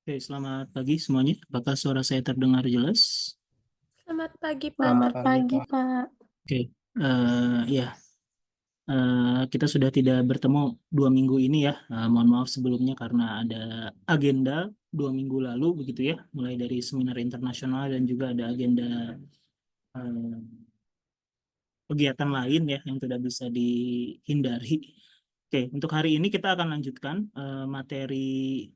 Oke, selamat pagi semuanya. Apakah suara saya terdengar jelas? Selamat pagi, Pak. Selamat pagi, Pak. Oke, ya, kita sudah tidak bertemu 2 minggu ini ya. Mohon maaf sebelumnya karena ada agenda 2 minggu lalu begitu ya, mulai dari seminar internasional dan juga ada agenda eh, kegiatan lain ya yang tidak bisa dihindari. Oke, untuk hari ini kita akan lanjutkan materi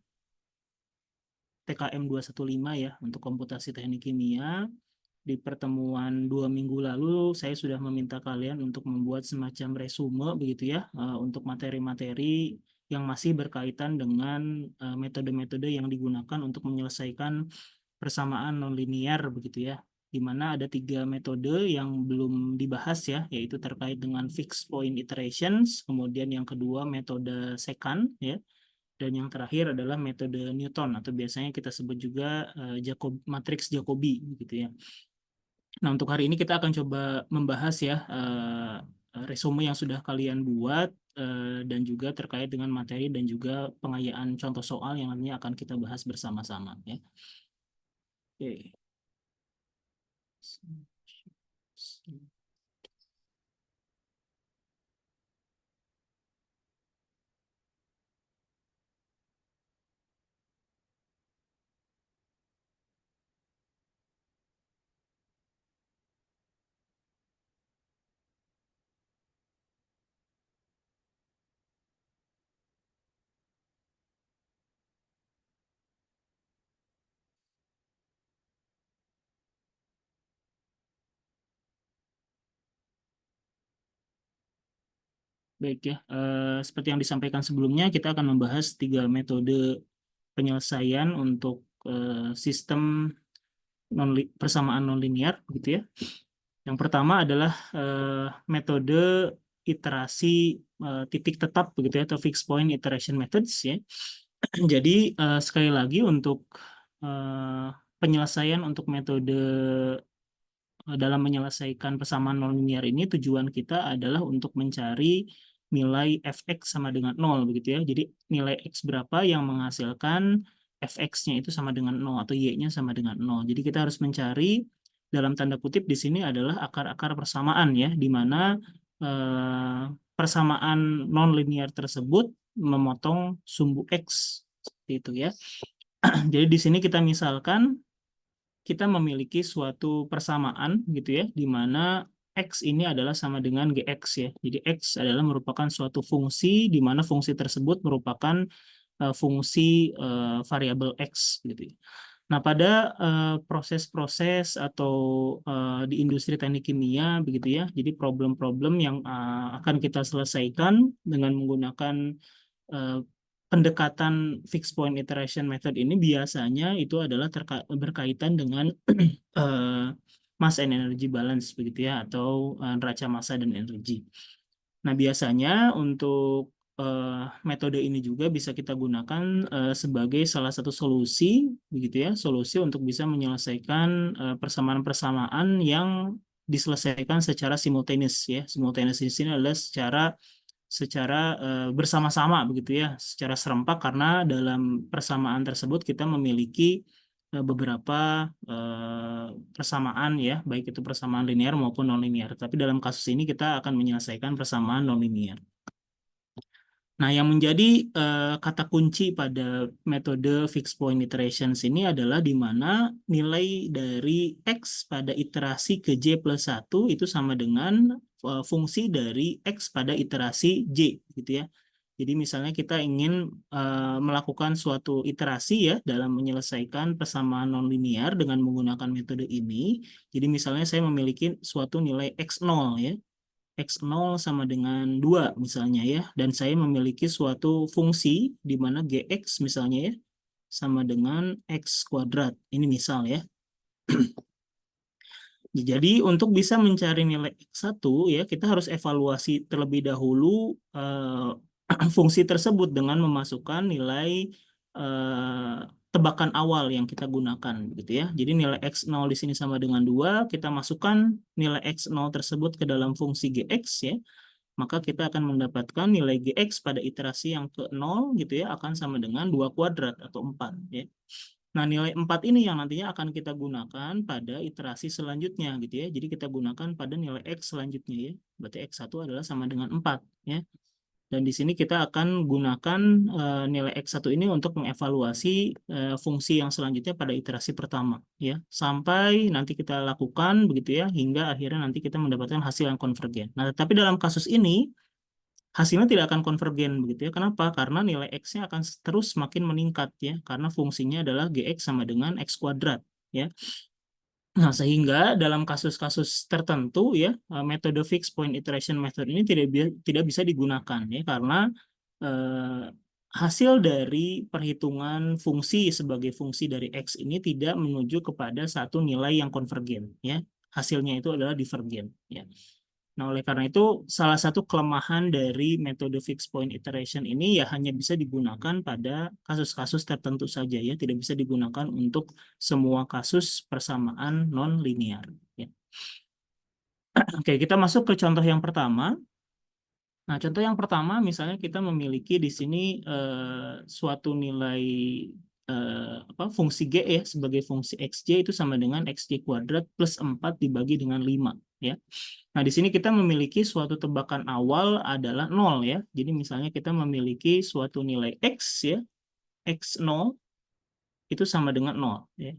TKM 215 ya untuk komputasi teknik kimia. Di pertemuan 2 minggu lalu, saya sudah meminta kalian untuk membuat semacam resume begitu ya, untuk materi-materi yang masih berkaitan dengan metode-metode yang digunakan untuk menyelesaikan persamaan nonlinear begitu ya, di mana ada 3 metode yang belum dibahas ya, yaitu terkait dengan fixed point iterations, kemudian yang kedua metode secant ya, dan yang terakhir adalah metode Newton atau biasanya kita sebut juga matriks Jacobi gitu ya. Nah, untuk hari ini kita akan coba membahas ya resume yang sudah kalian buat dan juga terkait dengan materi dan juga pengayaan contoh soal yang nantinya akan kita bahas bersama-sama ya. Oke. Baik ya, seperti yang disampaikan sebelumnya, kita akan membahas 3 metode penyelesaian untuk sistem persamaan nonlinear gitu ya. Yang pertama adalah metode iterasi titik tetap begitu ya, atau fixed point iteration methods ya. Jadi sekali lagi untuk penyelesaian untuk metode dalam menyelesaikan persamaan nonlinear ini, tujuan kita adalah untuk mencari nilai fx sama dengan 0 begitu ya. Jadi nilai x berapa yang menghasilkan fx-nya itu sama dengan 0 atau y-nya sama dengan 0. Jadi kita harus mencari dalam tanda kutip di sini adalah akar-akar persamaan ya, di mana persamaan nonlinear tersebut memotong sumbu x seperti itu ya. Jadi di sini kita misalkan kita memiliki suatu persamaan gitu ya, di mana x ini adalah sama dengan gx ya. Jadi x adalah merupakan suatu fungsi di mana fungsi tersebut merupakan fungsi variabel x gitu ya. Nah, pada proses-proses atau di industri teknik kimia begitu ya, jadi problem-problem yang akan kita selesaikan dengan menggunakan pendekatan fixed point iteration method ini biasanya itu adalah berkaitan dengan mass and energy balance begitu ya, atau neraca massa dan energi. Nah, biasanya untuk metode ini juga bisa kita gunakan sebagai salah satu solusi begitu ya, solusi untuk bisa menyelesaikan persamaan-persamaan yang diselesaikan secara simultaneous ya. Simultaneous di sini adalah secara bersama-sama begitu ya, secara serempak, karena dalam persamaan tersebut kita memiliki beberapa persamaan ya, baik itu persamaan linear maupun nonlinear. Tapi dalam kasus ini kita akan menyelesaikan persamaan nonlinear. Nah, yang menjadi kata kunci pada metode fixed point iterations ini adalah di mana nilai dari x pada iterasi ke j plus 1 itu sama dengan fungsi dari x pada iterasi j gitu ya. Jadi misalnya kita ingin melakukan suatu iterasi ya dalam menyelesaikan persamaan nonlinear dengan menggunakan metode ini. Jadi misalnya saya memiliki suatu nilai x0 ya. X0 sama dengan 2 misalnya ya, dan saya memiliki suatu fungsi di mana Gx misalnya ya sama dengan X kuadrat. Ini misal ya. Jadi untuk bisa mencari nilai X1 ya, kita harus evaluasi terlebih dahulu fungsi tersebut dengan memasukkan nilai tebakan awal yang kita gunakan gitu ya. Jadi nilai X0 di sini sama dengan 2, kita masukkan nilai X0 tersebut ke dalam fungsi Gx ya. maka kita akan mendapatkan nilai GX pada iterasi yang ke-0 gitu ya, akan sama dengan 2 kuadrat atau 4 ya. Nah, nilai 4 ini yang nantinya akan kita gunakan pada iterasi selanjutnya gitu ya. Jadi kita gunakan pada nilai X selanjutnya ya. Berarti X1 adalah sama dengan 4 ya. Dan di sini kita akan gunakan nilai X1 ini untuk mengevaluasi fungsi yang selanjutnya pada iterasi pertama ya. Sampai nanti kita lakukan begitu ya hingga akhirnya nanti kita mendapatkan hasil yang konvergen. Nah, tapi dalam kasus ini hasilnya tidak akan konvergen begitu ya. Kenapa? Karena nilai X-nya akan terus semakin meningkat ya karena fungsinya adalah GX sama dengan X kuadrat ya. Nah, sehingga dalam kasus-kasus tertentu ya, metode fixed point iteration method ini tidak bisa digunakan ya karena eh, hasil dari perhitungan fungsi sebagai fungsi dari X ini tidak menuju kepada satu nilai yang konvergen ya. Hasilnya itu adalah divergen ya. Nah, oleh karena itu, salah satu kelemahan dari metode fixed point iteration ini ya hanya bisa digunakan pada kasus-kasus tertentu saja ya, tidak bisa digunakan untuk semua kasus persamaan non-linear. Ya. Oke, kita masuk ke contoh yang pertama. Nah, contoh yang pertama, misalnya kita memiliki di sini suatu nilai fungsi G ya, sebagai fungsi XJ itu sama dengan XJ kuadrat plus 4 dibagi dengan 5 ya. Nah, di sini kita memiliki suatu tebakan awal adalah 0 ya. Jadi misalnya kita memiliki suatu nilai X ya, X0 itu sama dengan 0 ya.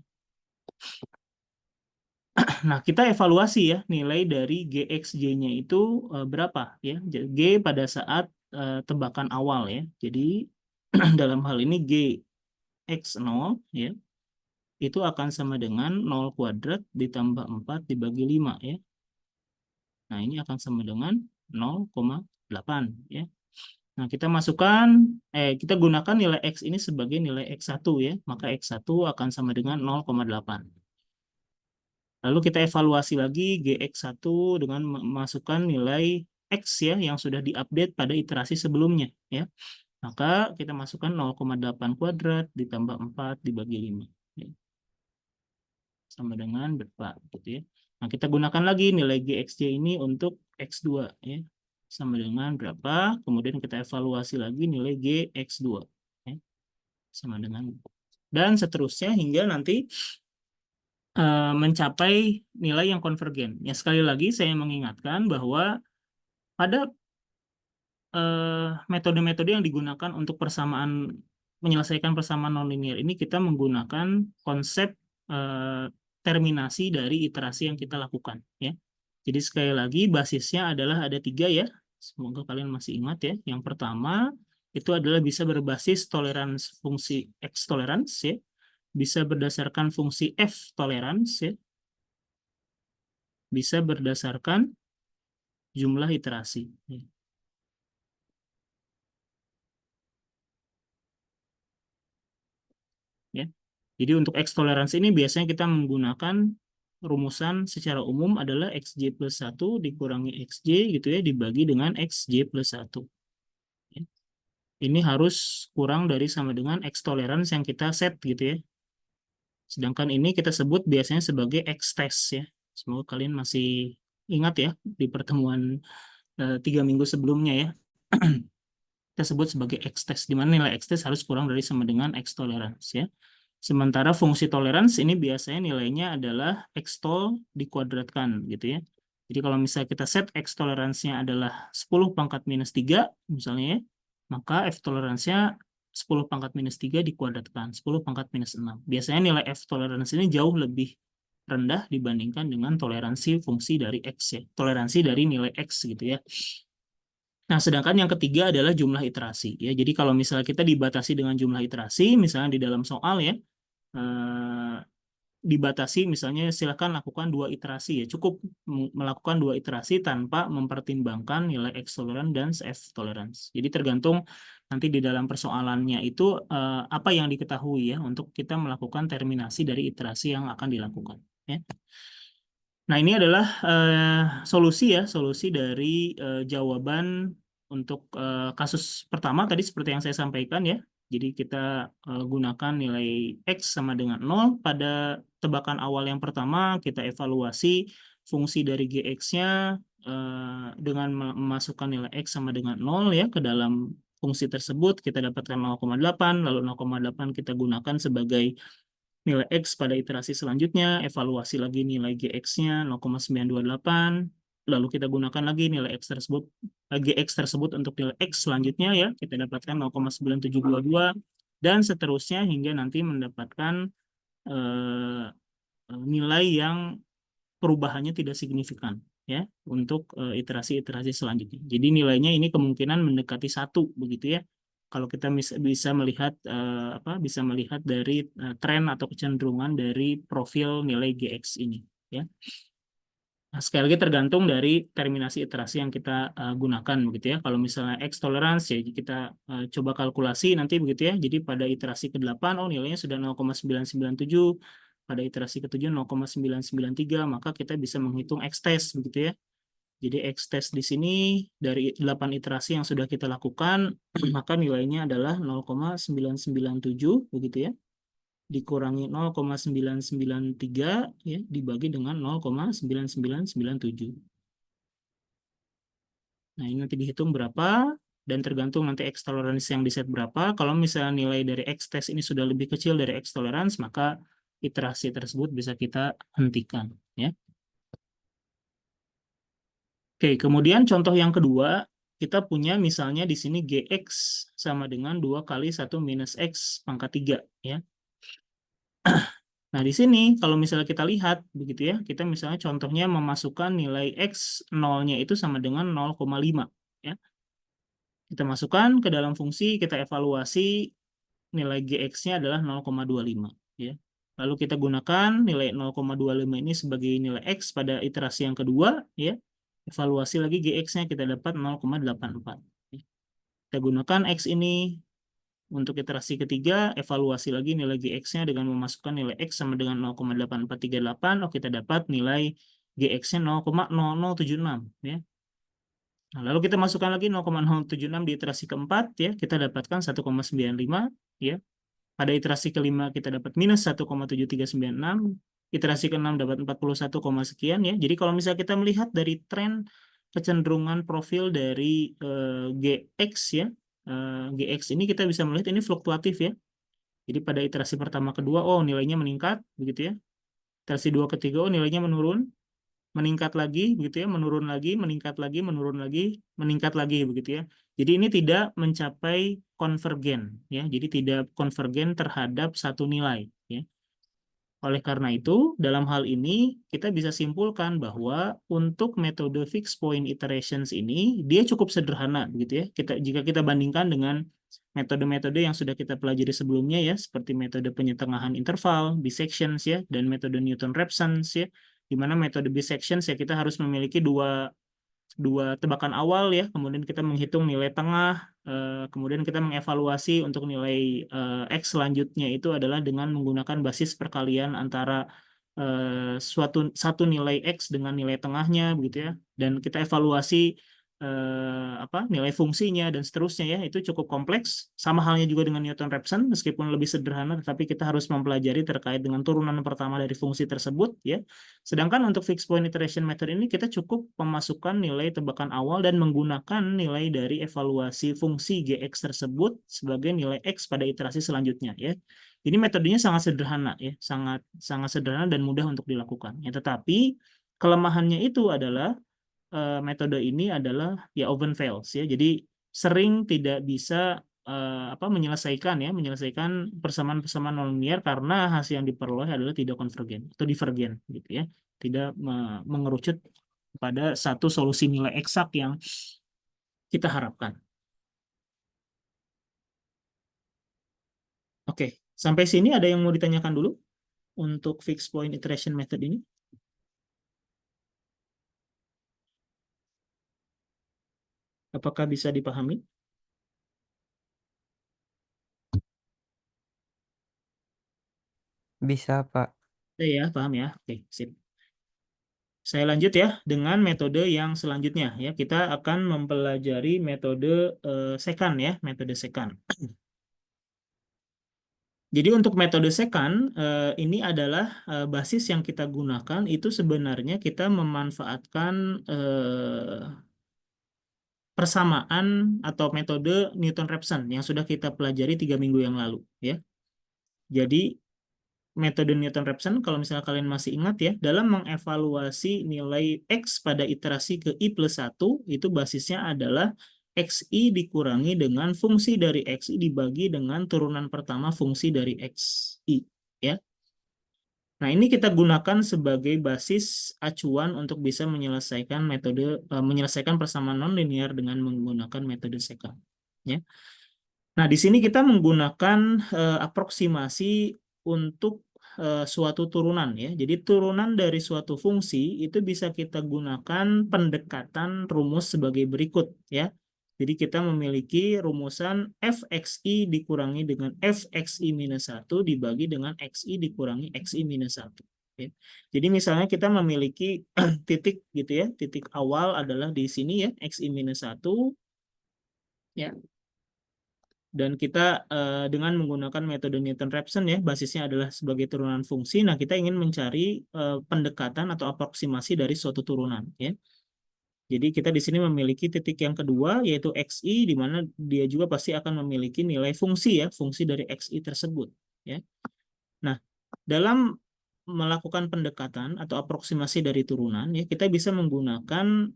Nah, kita evaluasi ya nilai dari GXJ-nya itu berapa ya. G pada saat tebakan awal ya. Jadi dalam hal ini GX0 ya, itu akan sama dengan 0 kuadrat ditambah 4 dibagi 5 ya. Nah, ini akan sama dengan 0,8 ya. Nah, kita gunakan nilai X ini sebagai nilai X1 ya. Maka X1 akan sama dengan 0,8. Lalu kita evaluasi lagi GX1 dengan memasukkan nilai X ya yang sudah diupdate pada iterasi sebelumnya ya. Maka kita masukkan 0,8 kuadrat ditambah 4 dibagi 5 ya. Sama dengan berapa gitu ya. Nah, kita gunakan lagi nilai GXJ ini untuk X2 ya. Sama dengan berapa? Kemudian kita evaluasi lagi nilai GX2 ya. Sama dengan dan seterusnya hingga nanti mencapai nilai yang konvergen. Ya, sekali lagi saya mengingatkan bahwa pada metode-metode yang digunakan untuk menyelesaikan persamaan nonlinear ini kita menggunakan konsep terminasi dari iterasi yang kita lakukan ya. Jadi sekali lagi basisnya adalah ada 3 ya. Semoga kalian masih ingat ya. Yang pertama itu adalah bisa berbasis toleransi fungsi X tolerance ya. Bisa berdasarkan fungsi F tolerance ya. Bisa berdasarkan jumlah iterasi ya. Ya. Jadi untuk X toleransi ini biasanya kita menggunakan rumusan secara umum adalah XJ plus 1 dikurangi XJ gitu ya dibagi dengan XJ plus 1. Ya. Ini harus kurang dari sama dengan X tolerance yang kita set gitu ya. Sedangkan ini kita sebut biasanya sebagai X test ya. Semoga kalian masih ingat ya di pertemuan 3 minggu sebelumnya ya. Kita sebut sebagai X test, di mana nilai X test harus kurang dari sama dengan X tolerance ya. Sementara fungsi toleransi ini biasanya nilainya adalah X tol dikuadratkan gitu ya. Jadi kalau misalnya kita set X toleransinya adalah 10 pangkat minus 3 misalnya ya, maka F toleransinya 10 pangkat minus 3 dikuadratkan, 10 pangkat minus 6. Biasanya nilai F toleransi ini jauh lebih rendah dibandingkan dengan toleransi fungsi dari X ya. Toleransi dari nilai X gitu ya. Nah, sedangkan yang ketiga adalah jumlah iterasi ya. Jadi kalau misalnya kita dibatasi dengan jumlah iterasi, misalnya di dalam soal ya, dibatasi misalnya silakan lakukan 2 iterasi ya. Cukup melakukan 2 iterasi tanpa mempertimbangkan nilai X toleran dan F tolerance. Jadi tergantung nanti di dalam persoalannya itu apa yang diketahui ya untuk kita melakukan terminasi dari iterasi yang akan dilakukan ya. Nah, ini adalah solusi dari jawaban untuk kasus pertama tadi seperti yang saya sampaikan ya. Jadi kita gunakan nilai X sama dengan 0 pada tebakan awal yang pertama, kita evaluasi fungsi dari GX-nya dengan memasukkan nilai X sama dengan 0 ya ke dalam fungsi tersebut, kita dapatkan 0,8, lalu 0,8 kita gunakan sebagai nilai X pada iterasi selanjutnya, evaluasi lagi nilai GX-nya 0,928, lalu kita gunakan lagi nilai X tersebut, GX tersebut untuk nilai X selanjutnya ya, kita dapatkan 0,9722, dan seterusnya hingga nanti mendapatkan eh, nilai yang perubahannya tidak signifikan ya untuk iterasi-iterasi selanjutnya. Jadi nilainya ini kemungkinan mendekati 1 begitu ya. Kalau kita bisa melihat bisa melihat dari tren atau kecenderungan dari profil nilai GX ini ya. Nah, sekali lagi tergantung dari terminasi iterasi yang kita gunakan begitu ya. Kalau misalnya X tolerance ya kita coba kalkulasi nanti begitu ya. Jadi pada iterasi ke-8 nilainya sudah 0,997, pada iterasi ke-7 0,993, maka kita bisa menghitung X test begitu ya. Jadi X test di sini dari 8 iterasi yang sudah kita lakukan maka nilainya adalah 0,997 begitu ya, dikurangi 0,993 ya, dibagi dengan 0,9997. Nah, ini nanti dihitung berapa dan tergantung nanti X tolerance yang diset berapa. Kalau misalnya nilai dari X test ini sudah lebih kecil dari X tolerance, maka iterasi tersebut bisa kita hentikan ya. Oke, kemudian contoh yang kedua, kita punya misalnya di sini GX sama dengan 2 kali 1 minus X pangkat 3 ya. Nah, di sini kalau misalnya kita lihat begitu ya, kita misalnya contohnya memasukkan nilai X 0-nya itu sama dengan 0,5 ya. Kita masukkan ke dalam fungsi, kita evaluasi nilai GX-nya adalah 0,25 ya. Lalu kita gunakan nilai 0,25 ini sebagai nilai X pada iterasi yang kedua ya. Evaluasi lagi GX-nya kita dapat 0,84. Kita gunakan X ini untuk iterasi ketiga, evaluasi lagi nilai GX-nya dengan memasukkan nilai X sama dengan 0,8438. Oh, kita dapat nilai GX-nya 0,0076 ya. Nah, lalu kita masukkan lagi 0,076 di iterasi keempat ya, kita dapatkan 1,95 ya. Pada iterasi kelima kita dapat minus 1,7396, iterasi keenam dapat 41, sekian ya. Jadi kalau misalnya kita melihat dari tren kecenderungan profil dari GX ya, GX ini kita bisa melihat ini fluktuatif ya. Jadi pada iterasi pertama kedua nilainya meningkat begitu ya. Iterasi dua ketiga nilainya menurun, meningkat lagi begitu ya, menurun lagi, meningkat lagi, menurun lagi, meningkat lagi begitu ya. Jadi ini tidak mencapai konvergen ya. Jadi tidak konvergen terhadap satu nilai ya. Oleh karena itu, dalam hal ini kita bisa simpulkan bahwa untuk metode fixed point iterations ini dia cukup sederhana begitu ya. Jika kita bandingkan dengan metode-metode yang sudah kita pelajari sebelumnya ya, seperti metode penyetengahan interval, bisections ya, dan metode Newton-Raphson ya, di mana metode bisections ya kita harus memiliki dua tebakan awal ya, kemudian kita menghitung nilai tengah, kemudian kita mengevaluasi untuk nilai X selanjutnya itu adalah dengan menggunakan basis perkalian antara satu nilai X dengan nilai tengahnya begitu ya, dan kita evaluasi nilai fungsinya dan seterusnya ya. Itu cukup kompleks, sama halnya juga dengan Newton-Raphson, meskipun lebih sederhana tetapi kita harus mempelajari terkait dengan turunan pertama dari fungsi tersebut ya. Sedangkan untuk fixed point iteration method ini kita cukup memasukkan nilai tebakan awal dan menggunakan nilai dari evaluasi fungsi GX tersebut sebagai nilai X pada iterasi selanjutnya ya. Jadi metodenya sangat sederhana ya, sangat sederhana dan mudah untuk dilakukan. Ya, tetapi kelemahannya itu adalah metode ini adalah ya open fails ya. Jadi sering tidak bisa menyelesaikan persamaan-persamaan nonlinear karena hasil yang diperoleh adalah tidak konvergen atau divergen gitu ya. Tidak mengerucut pada satu solusi nilai eksak yang kita harapkan. Oke, sampai sini ada yang mau ditanyakan dulu untuk fixed point iteration method ini? Apakah bisa dipahami? Bisa, Pak. Ya, paham ya. Oke, sip. Saya lanjut ya dengan metode yang selanjutnya ya. Kita akan mempelajari metode secant ya, metode secant. Jadi untuk metode secant ini adalah basis yang kita gunakan itu sebenarnya kita memanfaatkan persamaan atau metode Newton-Raphson yang sudah kita pelajari 3 minggu yang lalu ya. Jadi metode Newton-Raphson kalau misalnya kalian masih ingat ya, dalam mengevaluasi nilai X pada iterasi ke I+1 itu basisnya adalah XI dikurangi dengan fungsi dari XI dibagi dengan turunan pertama fungsi dari XI ya. Nah, ini kita gunakan sebagai basis acuan untuk bisa menyelesaikan menyelesaikan persamaan nonlinear dengan menggunakan metode secant ya. Nah, di sini kita menggunakan aproksimasi untuk suatu turunan ya. Jadi turunan dari suatu fungsi itu bisa kita gunakan pendekatan rumus sebagai berikut ya. Jadi kita memiliki rumusan fxi dikurangi dengan fxi minus 1 dibagi dengan xi dikurangi xi minus 1. Ya. Jadi misalnya kita memiliki titik gitu ya, titik awal adalah di sini ya, xi minus 1 ya. Dan kita dengan menggunakan metode Newton-Raphson ya, basisnya adalah sebagai turunan fungsi. Nah, kita ingin mencari pendekatan atau aproksimasi dari suatu turunan ya. Jadi kita di sini memiliki titik yang kedua yaitu xi, di mana dia juga pasti akan memiliki nilai fungsi ya, fungsi dari xi tersebut ya. Nah, dalam melakukan pendekatan atau aproksimasi dari turunan ya, kita bisa menggunakan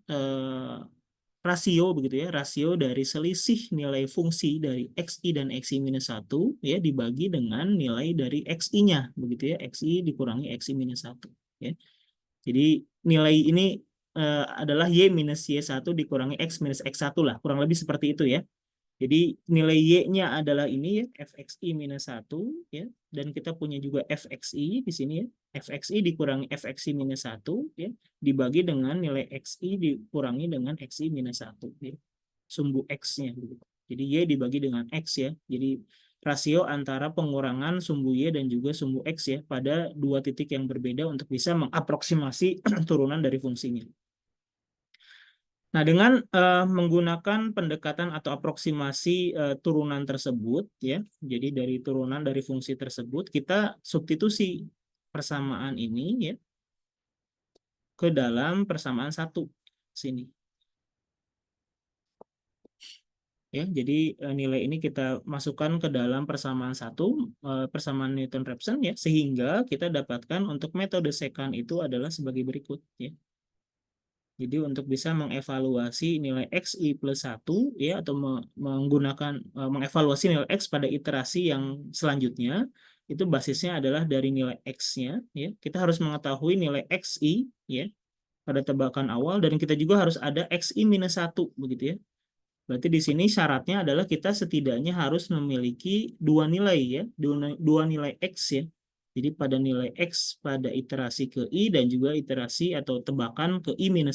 rasio begitu ya, rasio dari selisih nilai fungsi dari xi dan xi minus 1 ya dibagi dengan nilai dari xi-nya begitu ya, xi dikurangi xi minus 1 ya. Jadi nilai ini adalah y minus y1 dikurangi x minus x1 lah, kurang lebih seperti itu ya. Jadi nilai y-nya adalah ini ya, fxi minus 1 ya, dan kita punya juga fxi di sini ya. Fxi dikurangi fxi minus 1 ya, dibagi dengan nilai xi dikurangi dengan xi minus 1 ya. Sumbu x-nya gitu. Jadi y dibagi dengan x ya. Jadi rasio antara pengurangan sumbu y dan juga sumbu x ya pada dua titik yang berbeda untuk bisa mengaproksimasi turunan dari fungsinya. Nah, dengan menggunakan pendekatan atau aproksimasi turunan tersebut, ya, jadi dari turunan dari fungsi tersebut, kita substitusi persamaan ini ya ke dalam persamaan satu sini. Ya, jadi nilai ini kita masukkan ke dalam persamaan satu, persamaan Newton-Raphson ya, sehingga kita dapatkan untuk metode secant itu adalah sebagai berikut ya. Jadi untuk bisa mengevaluasi nilai xi plus 1 ya atau menggunakan mengevaluasi nilai x pada iterasi yang selanjutnya itu basisnya adalah dari nilai x-nya ya. Kita harus mengetahui nilai xi ya pada tebakan awal dan kita juga harus ada xi minus 1 begitu ya. Berarti di sini syaratnya adalah kita setidaknya harus memiliki dua nilai ya, dua nilai x ya. Jadi pada nilai X pada iterasi ke I dan juga iterasi atau tebakan ke I-1.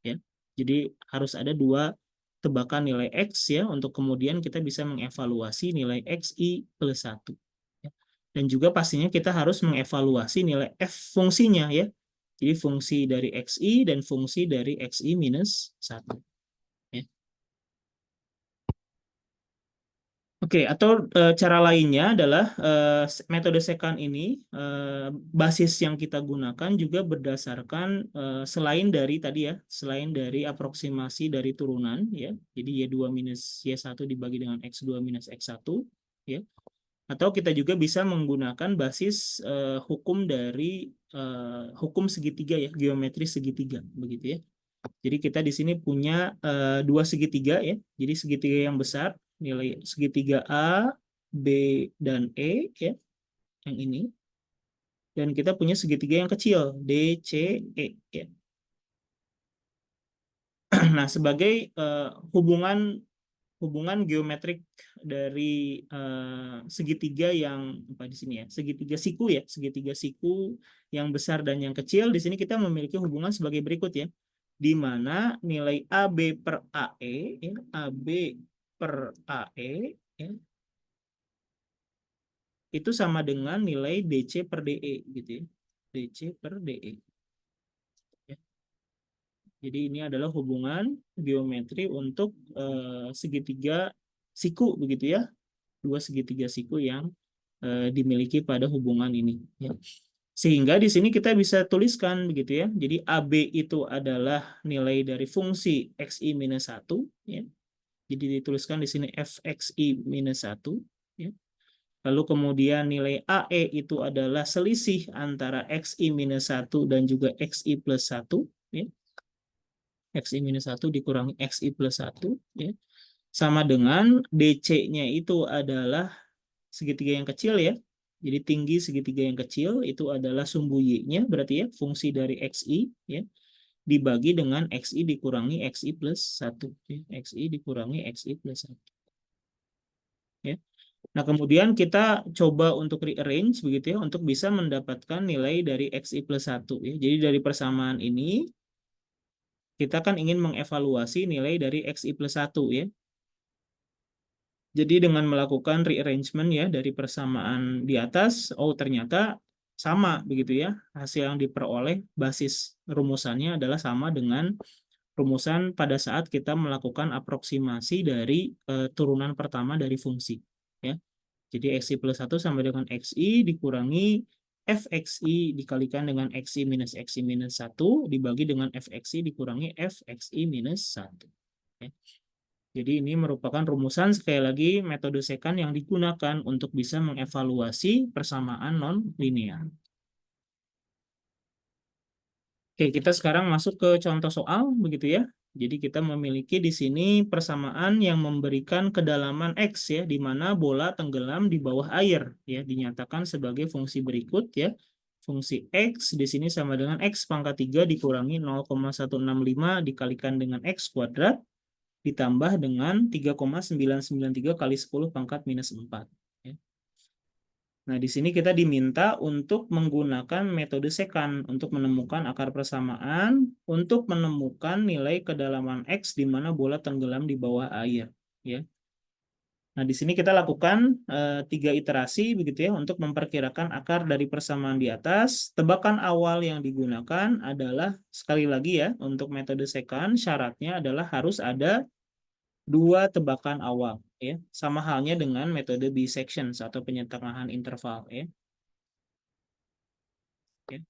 Ya. Jadi harus ada dua tebakan nilai X ya untuk kemudian kita bisa mengevaluasi nilai XI plus 1. Ya. Dan juga pastinya kita harus mengevaluasi nilai F fungsinya ya. Jadi fungsi dari XI dan fungsi dari XI minus 1. Oke, atau cara lainnya adalah metode secant ini basis yang kita gunakan juga berdasarkan selain dari tadi ya, selain dari aproksimasi dari turunan ya. Jadi Y2 minus Y1 dibagi dengan X2 minus X1 ya. Atau kita juga bisa menggunakan basis hukum dari hukum segitiga ya, geometri segitiga begitu ya. Jadi kita di sini punya dua segitiga ya. Jadi segitiga yang besar nilai segitiga A, B, dan E ya, yang ini. Dan kita punya segitiga yang kecil D, C, E ya. Nah, sebagai hubungan geometrik dari segitiga yang apa di sini ya, segitiga siku ya, segitiga siku yang besar dan yang kecil di sini kita memiliki hubungan sebagai berikut ya, di mana nilai AB per AE ya, AB per AE ya, itu sama dengan nilai DC per DE gitu ya, DC per DE ya. Jadi ini adalah hubungan geometri untuk segitiga siku begitu ya, dua segitiga siku yang dimiliki pada hubungan ini, ya. Sehingga di sini kita bisa tuliskan begitu ya. Jadi AB itu adalah nilai dari fungsi xi minus 1, ya. Jadi dituliskan di sini fxi minus 1, ya. Lalu kemudian nilai AE itu adalah selisih antara xi minus 1 dan juga xi plus 1, ya. Xi minus 1 dikurangi xi plus 1, ya. Sama dengan DC-nya itu adalah segitiga yang kecil, ya. Jadi tinggi segitiga yang kecil itu adalah sumbu Y-nya, berarti ya fungsi dari XI, ya, dibagi dengan XI dikurangi XI plus 1. Ya. XI dikurangi XI plus 1. Ya. Nah, kemudian kita coba untuk rearrange begitu ya, untuk bisa mendapatkan nilai dari XI plus 1. Ya. Jadi dari persamaan ini, kita kan ingin mengevaluasi nilai dari XI plus 1. Ya. Jadi dengan melakukan rearrangement ya dari persamaan di atas, oh ternyata sama begitu ya. Hasil yang diperoleh basis rumusannya adalah sama dengan rumusan pada saat kita melakukan aproksimasi dari turunan pertama dari fungsi. Ya. Jadi xi plus 1 sama dengan xi dikurangi fxi dikalikan dengan xi minus 1 dibagi dengan fxi dikurangi fxi minus 1. Ya. Jadi ini merupakan rumusan sekali lagi metode secant yang digunakan untuk bisa mengevaluasi persamaan non-linear. Oke, kita sekarang masuk ke contoh soal begitu ya. Jadi kita memiliki di sini persamaan yang memberikan kedalaman X ya, di mana bola tenggelam di bawah air ya, dinyatakan sebagai fungsi berikut ya. Fungsi X di sini sama dengan X pangkat 3 dikurangi 0,165 dikalikan dengan X kuadrat ditambah dengan 3,993 kali 10 pangkat minus 4. Ya. Nah, di sini kita diminta untuk menggunakan metode secant untuk menemukan akar persamaan, untuk menemukan nilai kedalaman X di mana bola tenggelam di bawah air. Ya. Nah, di sini kita lakukan 3 iterasi begitu ya untuk memperkirakan akar dari persamaan di atas. Tebakan awal yang digunakan adalah sekali lagi ya untuk metode secant syaratnya adalah harus ada 2 tebakan awal ya, sama halnya dengan metode bisections atau penyetengahan interval ya. Ya.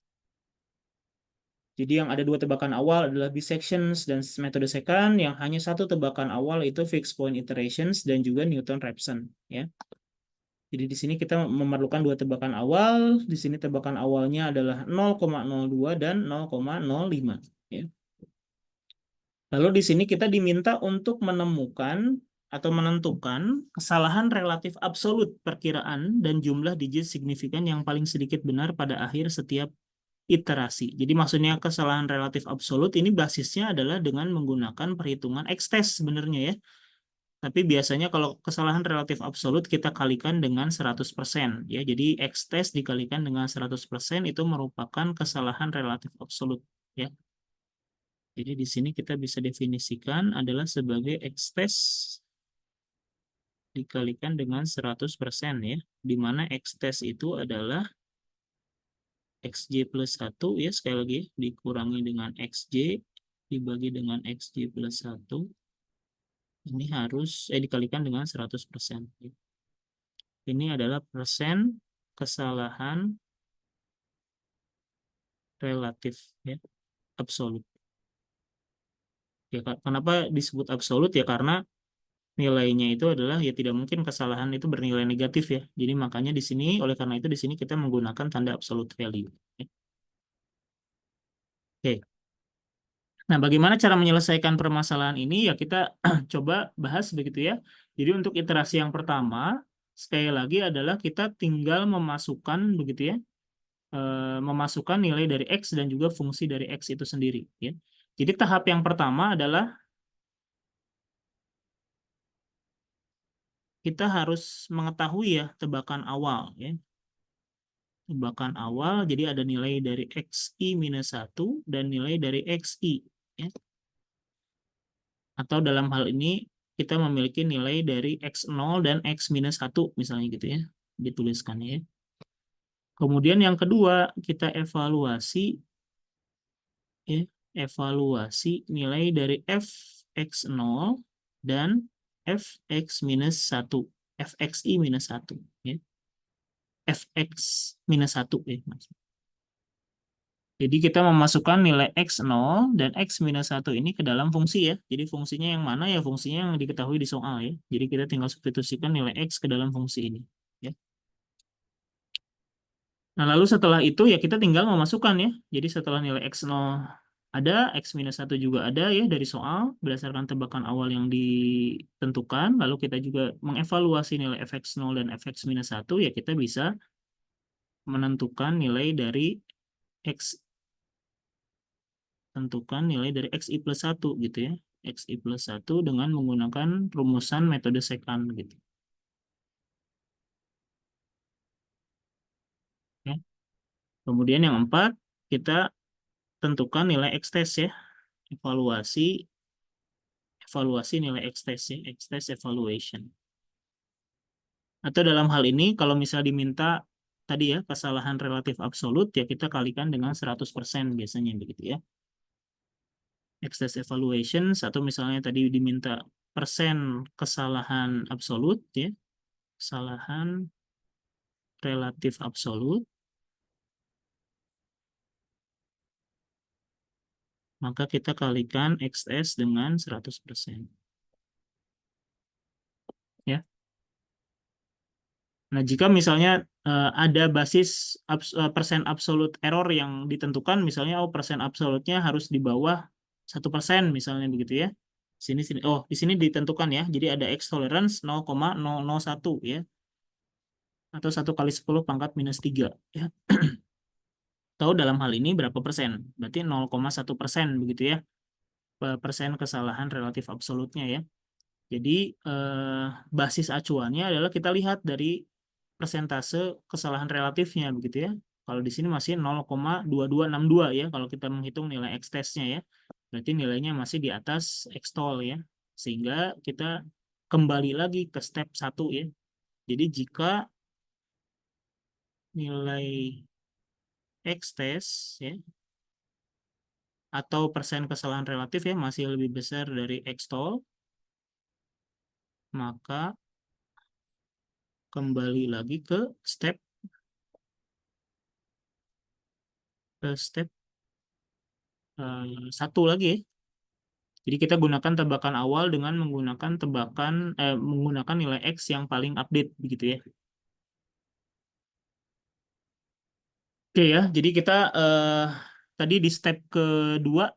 Jadi yang ada 2 tebakan awal adalah bisections dan metode secant, yang hanya 1 tebakan awal itu fixed point iterations dan juga Newton-Raphson ya. Jadi di sini kita memerlukan 2 tebakan awal, di sini tebakan awalnya adalah 0,02 dan 0,05 ya. Lalu di sini kita diminta untuk menemukan atau menentukan kesalahan relatif absolut perkiraan dan jumlah digit signifikan yang paling sedikit benar pada akhir setiap iterasi. Jadi maksudnya kesalahan relatif absolut ini basisnya adalah dengan menggunakan perhitungan X-test sebenarnya ya. Tapi biasanya kalau kesalahan relatif absolut kita kalikan dengan 100% ya. Jadi X-test dikalikan dengan 100% itu merupakan kesalahan relatif absolut ya. Jadi di sini kita bisa definisikan adalah sebagai X-test dikalikan dengan 100% ya, di mana X-test itu adalah XJ plus 1 ya, sekali lagi dikurangi dengan XJ dibagi dengan XJ plus 1, ini harus dikalikan dengan 100%. Ini adalah persen kesalahan relatif ya, absolut. Ya, kenapa disebut absolut ya, karena nilainya itu adalah ya tidak mungkin kesalahan itu bernilai negatif ya. Jadi makanya di sini oleh karena itu di sini kita menggunakan tanda absolute value. Oke. Nah, bagaimana cara menyelesaikan permasalahan ini ya kita coba bahas begitu ya. Jadi untuk iterasi yang pertama sekali lagi adalah kita tinggal memasukkan begitu ya. Memasukkan nilai dari X dan juga fungsi dari X itu sendiri ya. Jadi tahap yang pertama adalah kita harus mengetahui ya tebakan awal ya. Tebakan awal jadi ada nilai dari XI minus 1 dan nilai dari XI ya. Atau dalam hal ini kita memiliki nilai dari X0 dan X minus 1 misalnya gitu ya. Dituliskannya ya. Kemudian yang kedua kita evaluasi ya, evaluasi nilai dari Fx0 dan Fx minus 1, Fxi minus 1 ya. fx minus 1 ya. Jadi kita memasukkan nilai x0 dan x minus 1 ini ke dalam fungsi ya. Jadi fungsinya yang mana ya? Fungsinya yang diketahui di soal ya. Jadi kita tinggal substitusikan nilai x ke dalam fungsi ini. Ya. Nah lalu setelah itu ya kita tinggal memasukkan ya. Jadi setelah nilai x0 ada, x minus 1 juga ada ya dari soal berdasarkan tebakan awal yang ditentukan. Lalu kita juga mengevaluasi nilai fx0 dan fx minus 1 ya kita bisa menentukan nilai dari x tentukan nilai dari xi plus 1 gitu ya. Xi plus 1 dengan menggunakan rumusan metode secant gitu. Ya. Kemudian yang 4, kita tentukan nilai x test ya. Evaluasi nilai x test ya, x test evaluation. Atau dalam hal ini kalau misalnya diminta tadi ya kesalahan relatif absolut ya kita kalikan dengan 100% biasanya begitu ya. X test evaluation atau misalnya tadi diminta persen kesalahan absolut ya. Kesalahan relatif absolut, maka kita kalikan XS dengan 100%. Ya. Nah, jika misalnya ada basis persen absolut error yang ditentukan, misalnya persen absolutnya harus di bawah 1% misalnya begitu ya. Di sini ditentukan ya. Jadi ada X tolerance 0,001 ya. Atau 1 kali 10 pangkat minus 3 ya. Tahu dalam hal ini berapa persen? Berarti 0,1% begitu ya. Persen kesalahan relatif absolutnya ya. Jadi basis acuannya adalah kita lihat dari persentase kesalahan relatifnya begitu ya. Kalau di sini masih 0,2262 ya kalau kita menghitung nilai X testnya ya. Berarti nilainya masih di atas X-tol ya. Sehingga kita kembali lagi ke step 1 ya. Jadi jika nilai X test ya atau persen kesalahan relatif ya masih lebih besar dari X-tol, maka kembali lagi ke step satu lagi ya. Jadi kita gunakan tebakan awal dengan menggunakan nilai X yang paling update begitu ya. Oke ya, jadi kita tadi di step kedua,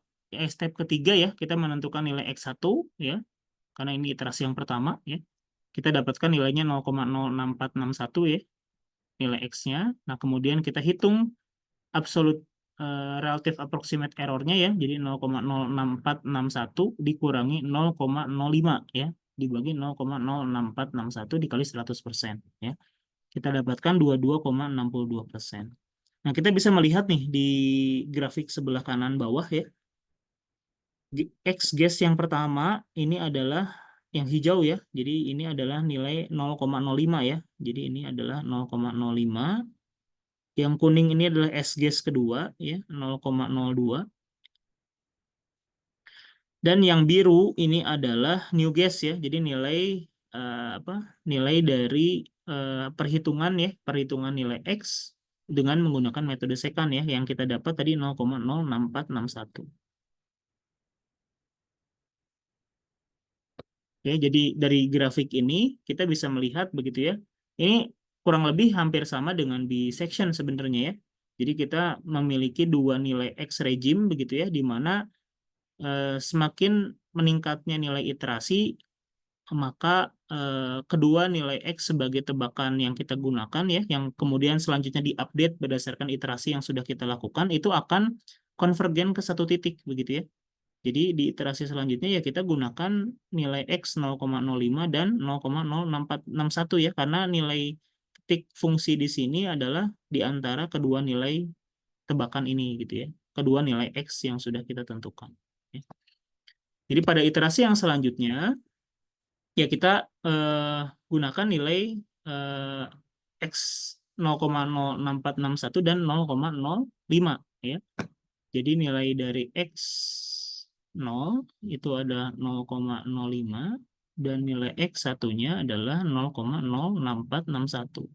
step ketiga ya, kita menentukan nilai X1 ya, karena ini iterasi yang pertama ya. Kita dapatkan nilainya 0,06461 ya, nilai X-nya. Nah, kemudian kita hitung absolute relative approximate error-nya ya. Jadi 0,06461 dikurangi 0,05 ya. Dibagi 0,06461 dikali 100% ya. Kita dapatkan 22,62%. Nah, kita bisa melihat nih di grafik sebelah kanan bawah ya. X gas yang pertama ini adalah yang hijau ya. Jadi ini adalah nilai 0,05 ya. Jadi ini adalah 0,05. Yang kuning ini adalah S-gas kedua ya, 0,02. Dan yang biru ini adalah new gas ya. Jadi nilai nilai dari perhitungan ya, perhitungan nilai X dengan menggunakan metode secant ya yang kita dapat tadi 0,06461. Ya, jadi dari grafik ini kita bisa melihat begitu ya. Ini kurang lebih hampir sama dengan di section sebenarnya ya. Jadi kita memiliki dua nilai X regime begitu ya, di mana semakin meningkatnya nilai iterasi, maka kedua nilai X sebagai tebakan yang kita gunakan ya, yang kemudian selanjutnya diupdate berdasarkan iterasi yang sudah kita lakukan, itu akan konvergen ke satu titik begitu ya. Jadi di iterasi selanjutnya ya kita gunakan nilai X 0,05 dan 0,06461 ya, karena nilai titik fungsi di sini adalah di antara kedua nilai tebakan ini gitu ya, kedua nilai X yang sudah kita tentukan. Jadi pada iterasi yang selanjutnya ya kita gunakan nilai X 0,06461 dan 0,05 ya. Jadi nilai dari X 0 itu ada 0,05 dan nilai X satunya adalah 0,06461.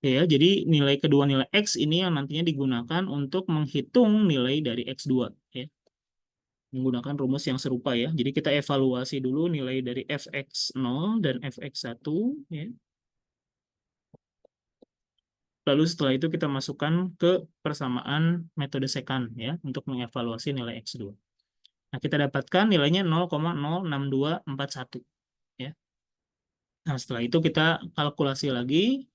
Ya, jadi nilai kedua nilai X ini yang nantinya digunakan untuk menghitung nilai dari X2 ya. Menggunakan rumus yang serupa ya. Jadi kita evaluasi dulu nilai dari fx0 dan fx1 ya. Lalu setelah itu kita masukkan ke persamaan metode secant ya untuk mengevaluasi nilai X2. Nah, kita dapatkan nilainya 0,06241 ya. Nah, setelah itu kita kalkulasi lagi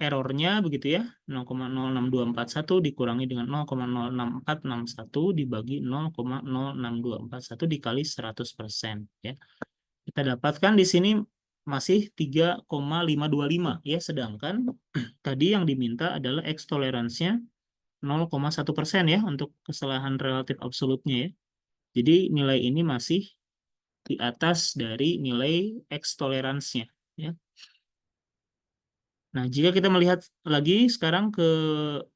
errornya begitu ya. 0,06241 dikurangi dengan 0,06461 dibagi 0,06241 dikali 100% ya. Kita dapatkan di sini masih 3,525 ya, sedangkan tadi yang diminta adalah X toleransinya 0,1% ya untuk kesalahan relatif absolutnya ya. Jadi nilai ini masih di atas dari nilai X toleransinya ya. Nah, jika kita melihat lagi sekarang ke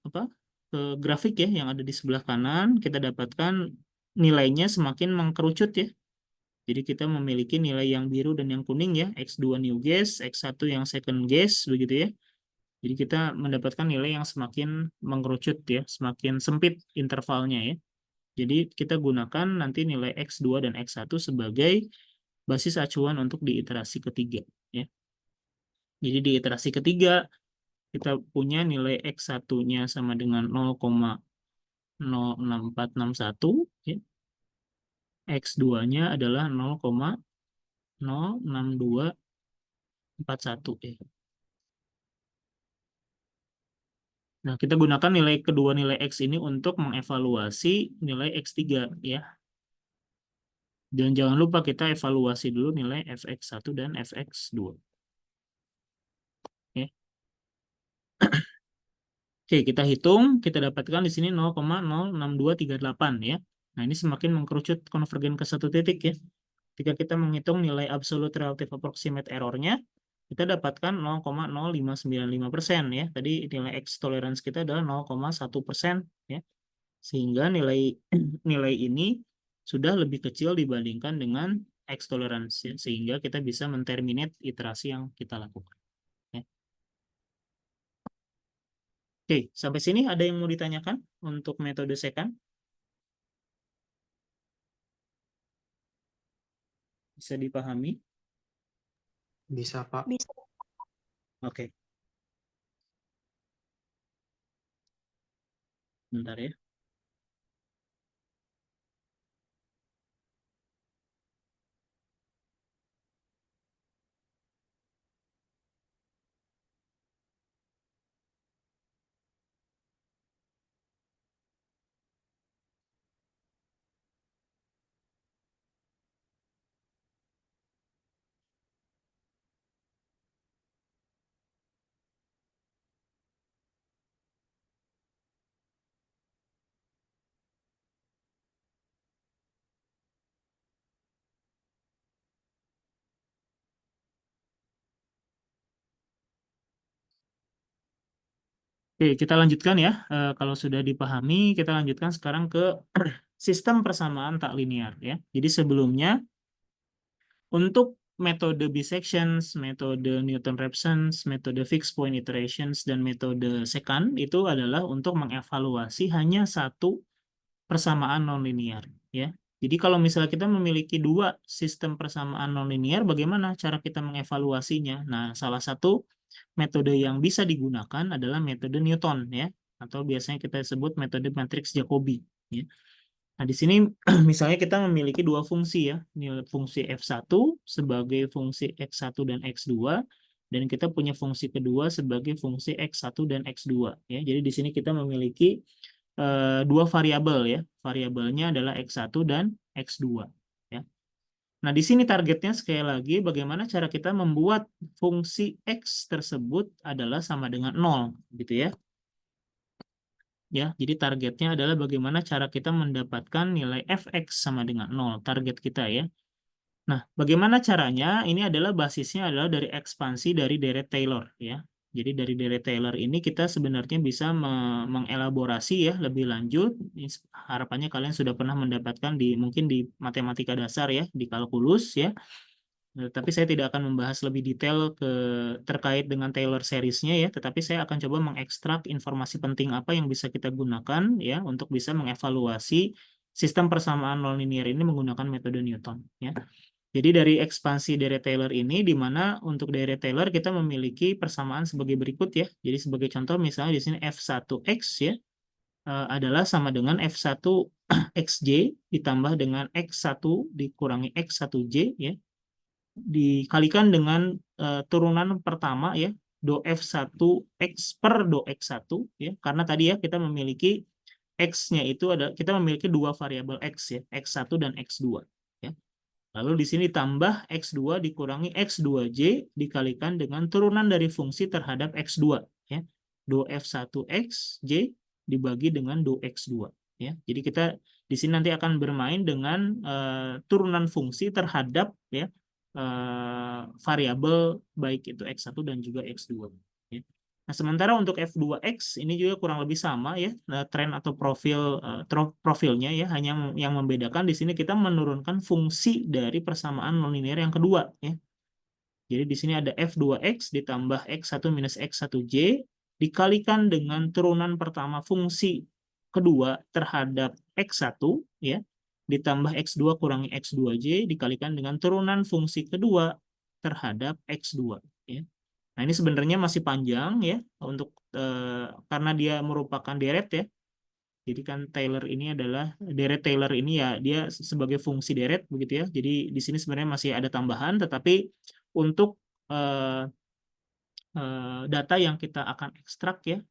apa? Ke grafik ya yang ada di sebelah kanan, kita dapatkan nilainya semakin mengkerucut ya. Jadi kita memiliki nilai yang biru dan yang kuning ya, X2 new guess, X1 yang second guess begitu ya. Jadi kita mendapatkan nilai yang semakin mengerucut ya, semakin sempit intervalnya ya. Jadi kita gunakan nanti nilai X2 dan X1 sebagai basis acuan untuk di iterasi ketiga ya. Jadi di iterasi ketiga kita punya nilai X1-nya sama dengan 0,06461 ya. X2-nya adalah 0,06241 ya. Nah, kita gunakan nilai kedua nilai X ini untuk mengevaluasi nilai X3 ya. Dan jangan lupa kita evaluasi dulu nilai fx1 dan fx2. Oke. Oke, kita hitung, kita dapatkan di sini 0,06238 ya. Nah, ini semakin mengkerucut konvergen ke satu titik ya. Ketika kita menghitung nilai absolute relative approximate error-nya, kita dapatkan 0,0595% ya. Tadi nilai X tolerance kita adalah 0,1% ya. Sehingga nilai nilai ini sudah lebih kecil dibandingkan dengan X tolerance ya. Sehingga kita bisa menterminate iterasi yang kita lakukan. Ya. Oke, sampai sini ada yang mau ditanyakan untuk metode secant? Bisa dipahami? Bisa, Pak. Bisa. Oke. Bentar ya. Oke, kita lanjutkan ya. Kalau sudah dipahami, kita lanjutkan sekarang ke sistem persamaan tak linear ya. Jadi sebelumnya untuk metode bisections, metode Newton-Raphson, metode fixed point iterations, dan metode secant itu adalah untuk mengevaluasi hanya satu persamaan nonlinear ya. Jadi kalau misalnya kita memiliki dua sistem persamaan nonlinear, bagaimana cara kita mengevaluasinya? Nah, salah satu metode yang bisa digunakan adalah metode Newton ya, atau biasanya kita sebut metode matriks Jacobi ya. Nah, di sini misalnya kita memiliki dua fungsi ya, fungsi f1 sebagai fungsi x1 dan x2, dan kita punya fungsi kedua sebagai fungsi x1 dan x2 ya. Jadi di sini kita memiliki dua variabel ya. Variabelnya adalah x1 dan x2 ya. Nah, di sini targetnya sekali lagi bagaimana cara kita membuat fungsi x tersebut adalah sama dengan 0 gitu ya. Ya, jadi targetnya adalah bagaimana cara kita mendapatkan nilai fx sama dengan 0, target kita ya. Nah, bagaimana caranya? Ini adalah basisnya adalah dari ekspansi dari deret Taylor ya. Jadi dari deret Taylor ini kita sebenarnya bisa mengelaborasi ya lebih lanjut. Harapannya kalian sudah pernah mendapatkan di mungkin di matematika dasar ya, di kalkulus ya. Tapi saya tidak akan membahas lebih detail terkait dengan Taylor series-nya ya, tetapi saya akan coba mengekstrak informasi penting apa yang bisa kita gunakan ya untuk bisa mengevaluasi sistem persamaan nonlinear ini menggunakan metode Newton ya. Jadi dari ekspansi deret Taylor ini, di mana untuk deret Taylor kita memiliki persamaan sebagai berikut ya. Jadi sebagai contoh misalnya di sini F1x ya adalah sama dengan F1xj ditambah dengan X1 dikurangi X1j ya. Dikalikan dengan turunan pertama ya, do F1x per do X1 ya. Karena tadi ya kita memiliki X-nya itu ada, kita memiliki dua variabel X ya, X1 dan X2 ya. Lalu di sini tambah X2 dikurangi X2J dikalikan dengan turunan dari fungsi terhadap X2 ya. Do F1XJ dibagi dengan do X2 ya. Jadi kita di sini nanti akan bermain dengan turunan fungsi terhadap ya variabel baik itu X1 dan juga X2 ya. Nah, sementara untuk F2X ini juga kurang lebih sama ya, tren atau profilnya ya, hanya yang membedakan di sini kita menurunkan fungsi dari persamaan nonlinear yang kedua ya. Jadi di sini ada F2X ditambah X1 minus X1J dikalikan dengan turunan pertama fungsi kedua terhadap X1 ya, ditambah X2 kurangi X2J dikalikan dengan turunan fungsi kedua terhadap X2 ya. Nah, ini sebenarnya masih panjang ya untuk karena dia merupakan deret ya. Jadi kan Taylor ini adalah deret Taylor ini ya dia sebagai fungsi deret begitu ya. Jadi di sini sebenarnya masih ada tambahan, tetapi untuk data yang kita akan ekstrak ya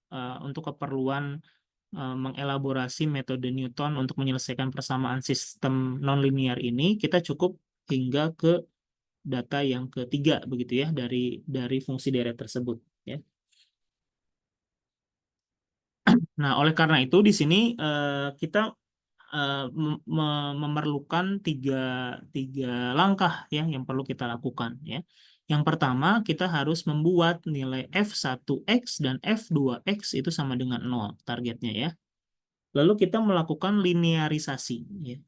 untuk keperluan mengelaborasi metode Newton untuk menyelesaikan persamaan sistem nonlinear ini, kita cukup hingga ke data yang ketiga begitu ya dari fungsi deret tersebut ya. Nah, oleh karena itu di sini kita memerlukan tiga langkah ya yang perlu kita lakukan ya. Yang pertama kita harus membuat nilai F1x dan F2x itu sama dengan 0 targetnya ya. Lalu kita melakukan linearisasi ya.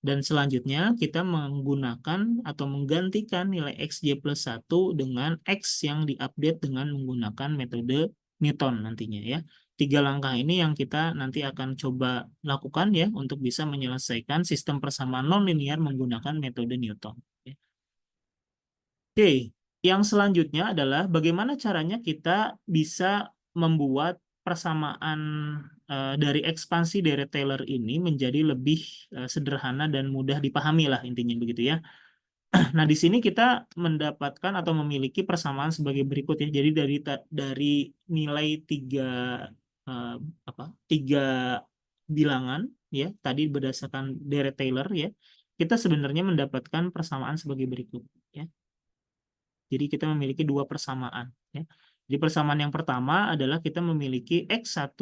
Dan selanjutnya kita menggunakan atau menggantikan nilai XJ plus 1 dengan X yang diupdate dengan menggunakan metode Newton nantinya ya. Tiga langkah ini yang kita nanti akan coba lakukan ya untuk bisa menyelesaikan sistem persamaan nonlinear menggunakan metode Newton. Oke, yang selanjutnya adalah bagaimana caranya kita bisa membuat persamaan dari ekspansi deret Taylor ini menjadi lebih sederhana dan mudah dipahami lah intinya begitu ya. Nah, di sini kita mendapatkan atau memiliki persamaan sebagai berikut ya. Jadi dari nilai tiga bilangan ya tadi berdasarkan deret Taylor ya, kita sebenarnya mendapatkan persamaan sebagai berikut ya. Jadi kita memiliki dua persamaan ya. Jadi persamaan yang pertama adalah kita memiliki X1,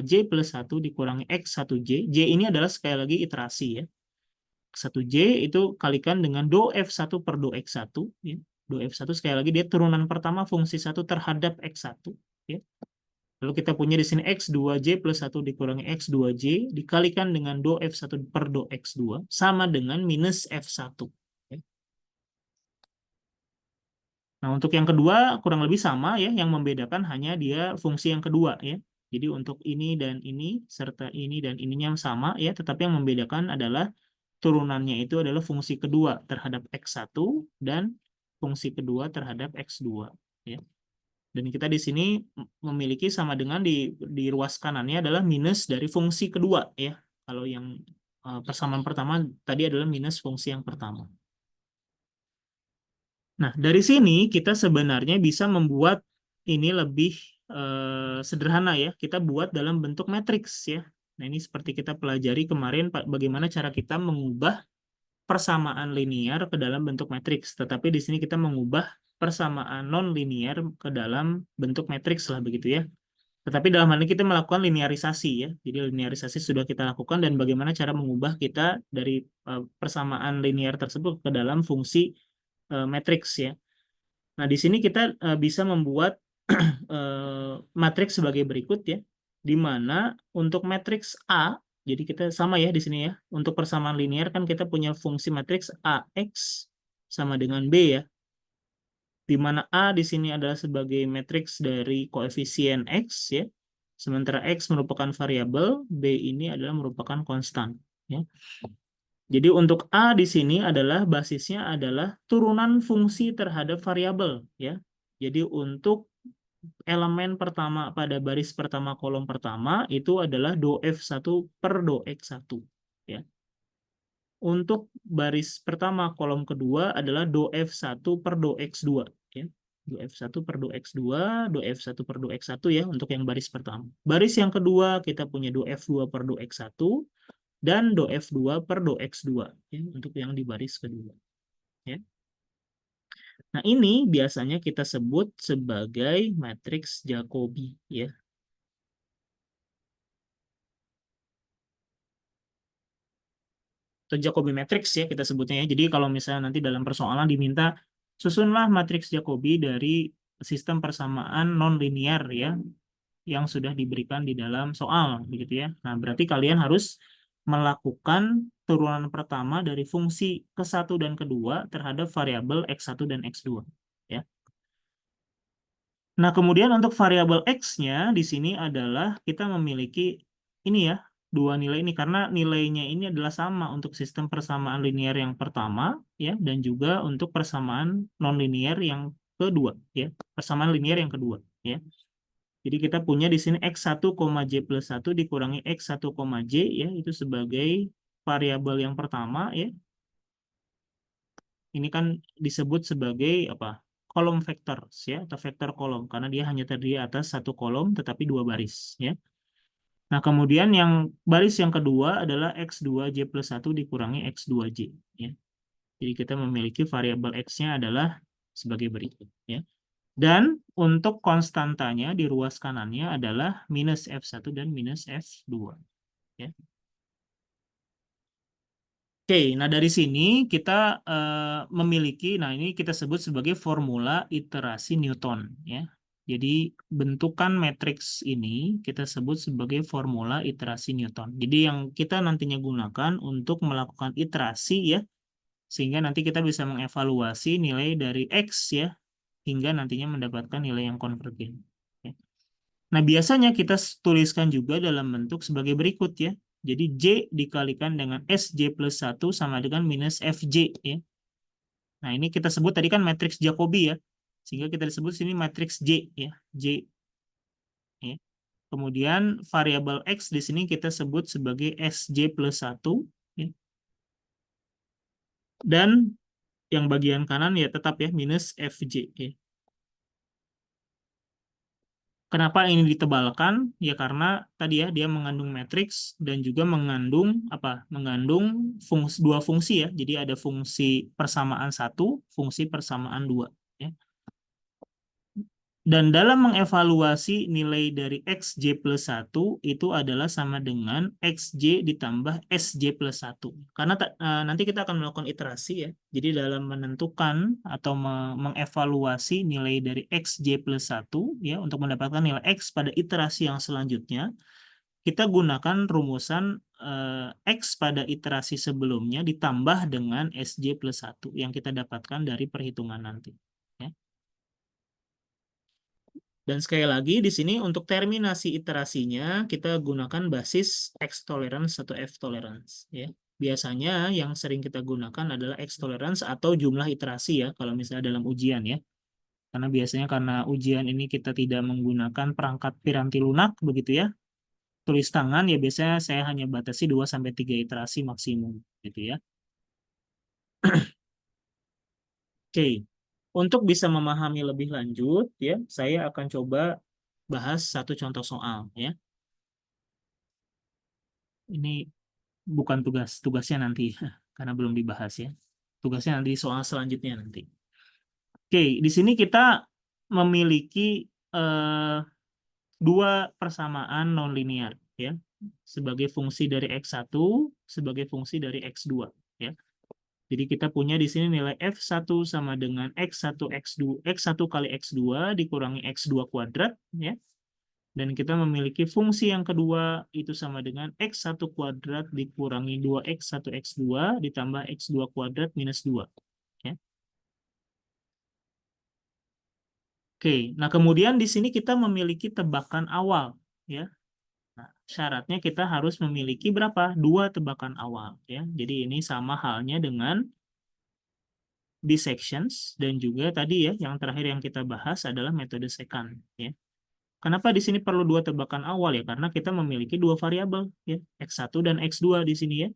J plus 1 dikurangi X1J. J ini adalah sekali lagi iterasi ya. X1J itu kalikan dengan do F1 per do X1. Ya. Do F1 sekali lagi dia turunan pertama fungsi 1 terhadap X1. Ya. Lalu kita punya di sini X2J plus 1 dikurangi X2J dikalikan dengan do F1 per do X2 sama dengan minus F1. Nah, untuk yang kedua kurang lebih sama ya, yang membedakan hanya dia fungsi yang kedua ya. Jadi untuk ini dan ini serta ini dan ininya sama ya, tetapi yang membedakan adalah turunannya itu adalah fungsi kedua terhadap X1 dan fungsi kedua terhadap X2 ya. Dan kita di sini memiliki sama dengan di ruas kanannya adalah minus dari fungsi kedua ya. Kalau yang persamaan pertama tadi adalah minus fungsi yang pertama. Nah, dari sini kita sebenarnya bisa membuat ini lebih sederhana ya. Kita buat dalam bentuk matriks ya. Nah, ini seperti kita pelajari kemarin bagaimana cara kita mengubah persamaan linear ke dalam bentuk matriks. Tetapi di sini kita mengubah persamaan non-linear ke dalam bentuk matriks lah begitu ya. Tetapi dalam hal ini kita melakukan linearisasi ya. Jadi linearisasi sudah kita lakukan dan bagaimana cara mengubah kita dari persamaan linear tersebut ke dalam fungsi matriks ya. Nah, di sini kita bisa membuat matriks sebagai berikut ya, di mana untuk matriks A, jadi kita sama ya di sini ya, untuk persamaan linear kan kita punya fungsi matriks AX sama dengan B ya. Di mana A di sini adalah sebagai matriks dari koefisien X ya. Sementara X merupakan variabel, B ini adalah merupakan konstan ya. Jadi untuk A di sini adalah basisnya adalah turunan fungsi terhadap variabel ya. Jadi untuk elemen pertama pada baris pertama kolom pertama itu adalah do F1 per do X1 ya. Untuk baris pertama kolom kedua adalah do F1 per do X2 ya. Do F1 per do X2, do F1 per do X1 ya untuk yang baris pertama. Baris yang kedua kita punya do F2 per do X1 dan do F2 per do X2 ya, untuk yang di baris kedua ya. Nah, ini biasanya kita sebut sebagai matriks Jacobi ya. Atau Jacobi matrix ya kita sebutnya ya. Jadi kalau misalnya nanti dalam persoalan diminta susunlah matriks Jacobi dari sistem persamaan non-linear ya yang sudah diberikan di dalam soal begitu ya. Nah, berarti kalian harus melakukan turunan pertama dari fungsi ke-1 dan kedua terhadap variabel X1 dan X2 ya. Nah, kemudian untuk variabel X-nya di sini adalah kita memiliki ini ya, dua nilai ini karena nilainya ini adalah sama untuk sistem persamaan linear yang pertama ya dan juga untuk persamaan non-linear yang kedua ya, persamaan linear yang kedua ya. Jadi kita punya di sini X1, J plus 1 dikurangi X1, J ya, itu sebagai variabel yang pertama ya. Ini kan disebut sebagai apa? Kolom vektor ya atau vektor kolom karena dia hanya terdiri atas satu kolom tetapi dua baris ya. Nah, kemudian yang baris yang kedua adalah X2J plus 1 dikurangi X2J ya. Jadi kita memiliki variabel X-nya adalah sebagai berikut ya. Dan untuk konstantanya di ruas kanannya adalah minus F1 dan minus F2 ya. Oke, nah dari sini kita memiliki, nah ini kita sebut sebagai formula iterasi Newton ya. Jadi bentukan matriks ini kita sebut sebagai formula iterasi Newton. Jadi yang kita nantinya gunakan untuk melakukan iterasi ya, sehingga nanti kita bisa mengevaluasi nilai dari X ya, hingga nantinya mendapatkan nilai yang konvergen. Ya. Nah biasanya kita tuliskan juga dalam bentuk sebagai berikut ya. Jadi J dikalikan dengan SJ plus 1 sama dengan minus FJ ya. Nah, ini kita sebut tadi kan matriks Jacobi ya. Sehingga kita disebut sini matriks J ya. J ya. Kemudian variabel X di sini kita sebut sebagai SJ plus 1 ya. Dan yang bagian kanan ya tetap ya minus FJ ya. Kenapa ini ditebalkan? Ya karena tadi ya dia mengandung matriks dan juga mengandung apa? Mengandung dua fungsi ya. Jadi ada fungsi persamaan 1, fungsi persamaan 2 ya. Dan dalam mengevaluasi nilai dari XJ plus 1 itu adalah sama dengan XJ ditambah SJ plus 1. Karena nanti kita akan melakukan iterasi ya. Jadi dalam menentukan atau mengevaluasi nilai dari XJ plus 1 ya untuk mendapatkan nilai X pada iterasi yang selanjutnya, kita gunakan rumusan X pada iterasi sebelumnya ditambah dengan SJ plus 1 yang kita dapatkan dari perhitungan nanti. Ya. Dan sekali lagi di sini untuk terminasi iterasinya kita gunakan basis X tolerance atau F tolerance ya. Biasanya yang sering kita gunakan adalah X tolerance atau jumlah iterasi ya kalau misalnya dalam ujian ya. Karena biasanya karena ujian ini kita tidak menggunakan perangkat piranti lunak begitu ya. Tulis tangan ya biasanya saya hanya batasi 2 sampai 3 iterasi maksimum gitu ya. Oke. Untuk bisa memahami lebih lanjut ya, saya akan coba bahas satu contoh soal ya. Ini bukan tugasnya nanti karena belum dibahas ya. Tugasnya nanti soal selanjutnya nanti. Oke, di sini kita memiliki dua persamaan nonlinear ya sebagai fungsi dari X1 sebagai fungsi dari X2 ya. Jadi kita punya di sini nilai F1 sama dengan X1 kali X2 dikurangi X2 kuadrat ya. Dan kita memiliki fungsi yang kedua itu sama dengan X1 kuadrat dikurangi 2X1 X2 ditambah X2 kuadrat minus 2 ya. Oke, nah kemudian di sini kita memiliki tebakan awal, ya. Nah, syaratnya kita harus memiliki berapa? 2 tebakan awal, ya. Jadi ini sama halnya dengan dissections dan juga tadi ya yang terakhir yang kita bahas adalah metode secant, ya. Kenapa di sini perlu 2 tebakan awal ya? Karena kita memiliki 2 variabel, ya, X1 dan X2 di sini ya.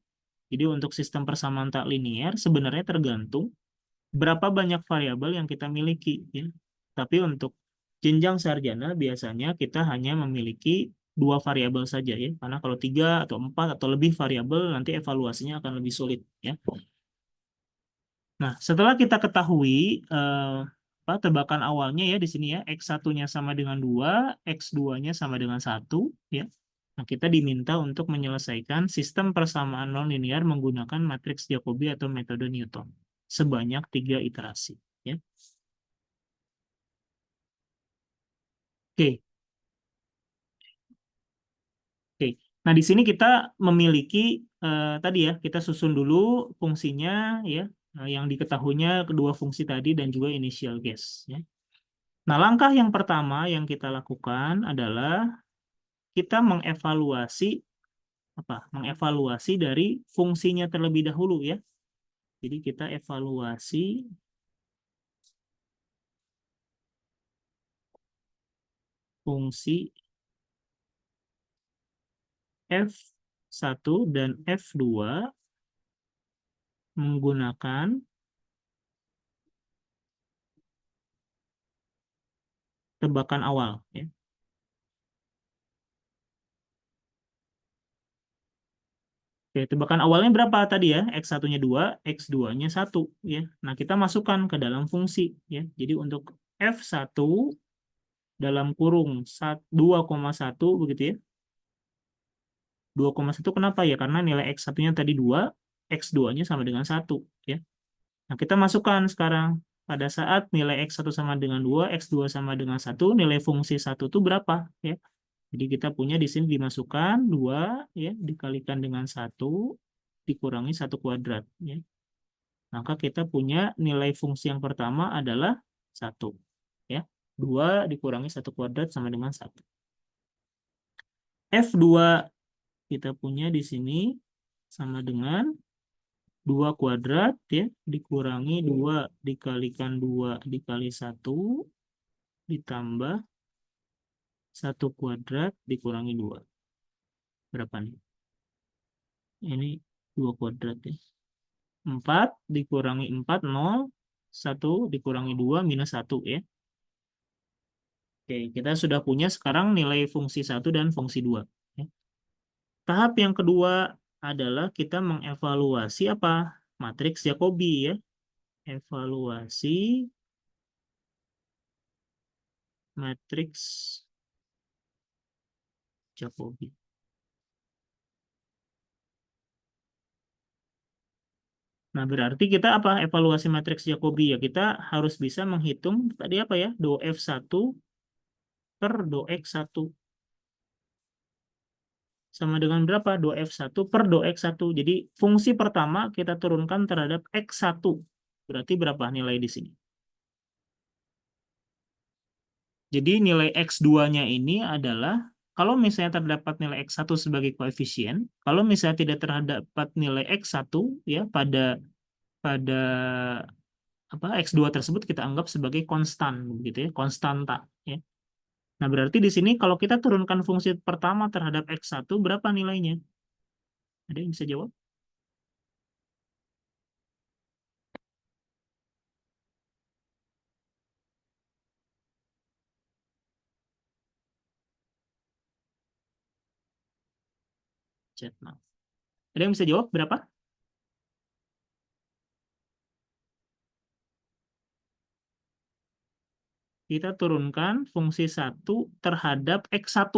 Jadi untuk sistem persamaan tak linear sebenarnya tergantung berapa banyak variabel yang kita miliki, ya. Tapi untuk jenjang sarjana biasanya kita hanya memiliki 2 variabel saja ya, karena kalau 3 atau 4 atau lebih variabel nanti evaluasinya akan lebih sulit ya. Nah, setelah kita ketahui tebakan awalnya ya di sini ya, X1-nya sama dengan 2, X2-nya sama dengan 1 ya. Nah, kita diminta untuk menyelesaikan sistem persamaan nonlinear menggunakan matriks Jacobi atau metode Newton sebanyak 3 iterasi ya. Oke. Oke. Nah, di sini kita memiliki tadi ya, kita susun dulu fungsinya ya, yang diketahuinya kedua fungsi tadi dan juga initial guess ya. Nah, langkah yang pertama yang kita lakukan adalah kita mengevaluasi apa? Mengevaluasi dari fungsinya terlebih dahulu ya. Jadi kita evaluasi fungsi F1 dan F2 menggunakan tebakan awal ya. Oke, tebakan awalnya berapa tadi ya? X1-nya 2, X2-nya 1 ya. Nah, kita masukkan ke dalam fungsi ya. Jadi untuk F1 dalam kurung 2,1 begitu ya. 2,1 kenapa ya? Karena nilai X1-nya tadi 2, X2-nya sama dengan 1 ya. Nah, kita masukkan sekarang pada saat nilai X1 sama dengan 2, X2 sama dengan 1, nilai fungsi 1 itu berapa ya? Jadi kita punya di sini dimasukkan 2 ya dikalikan dengan 1 dikurangi 1 kuadrat ya. Maka kita punya nilai fungsi yang pertama adalah 1 ya. 2 dikurangi 1 kuadrat sama dengan 1. F2 kita punya di sini sama dengan 2 kuadrat ya dikurangi 2 dikalikan 2 dikali 1 ditambah 1 kuadrat dikurangi 2. Berapa nih? Ini 2 kuadrat ya. 4 dikurangi 4, 0. 1 dikurangi 2, minus 1 ya. Oke, kita sudah punya sekarang nilai fungsi 1 dan fungsi 2. Ya. Tahap yang kedua adalah kita mengevaluasi apa? Matriks Jacobi ya. Evaluasi matriks Jacobi. Nah, berarti kita apa? Evaluasi matriks Jacobi ya. Kita harus bisa menghitung tadi apa ya? Do F1 per do X1. Sama dengan berapa? Do F1 per do X1. Jadi fungsi pertama kita turunkan terhadap X1. Berarti berapa nilai di sini? Jadi nilai X2-nya ini adalah, kalau misalnya terdapat nilai X1 sebagai koefisien, kalau misalnya tidak terdapat nilai X1 ya pada pada X2 tersebut kita anggap sebagai konstan begitu ya, konstanta ya. Nah, berarti di sini kalau kita turunkan fungsi pertama terhadap X1 berapa nilainya? Ada yang bisa jawab? Chat, maaf. Ada yang bisa jawab berapa? Kita turunkan fungsi 1 terhadap X1.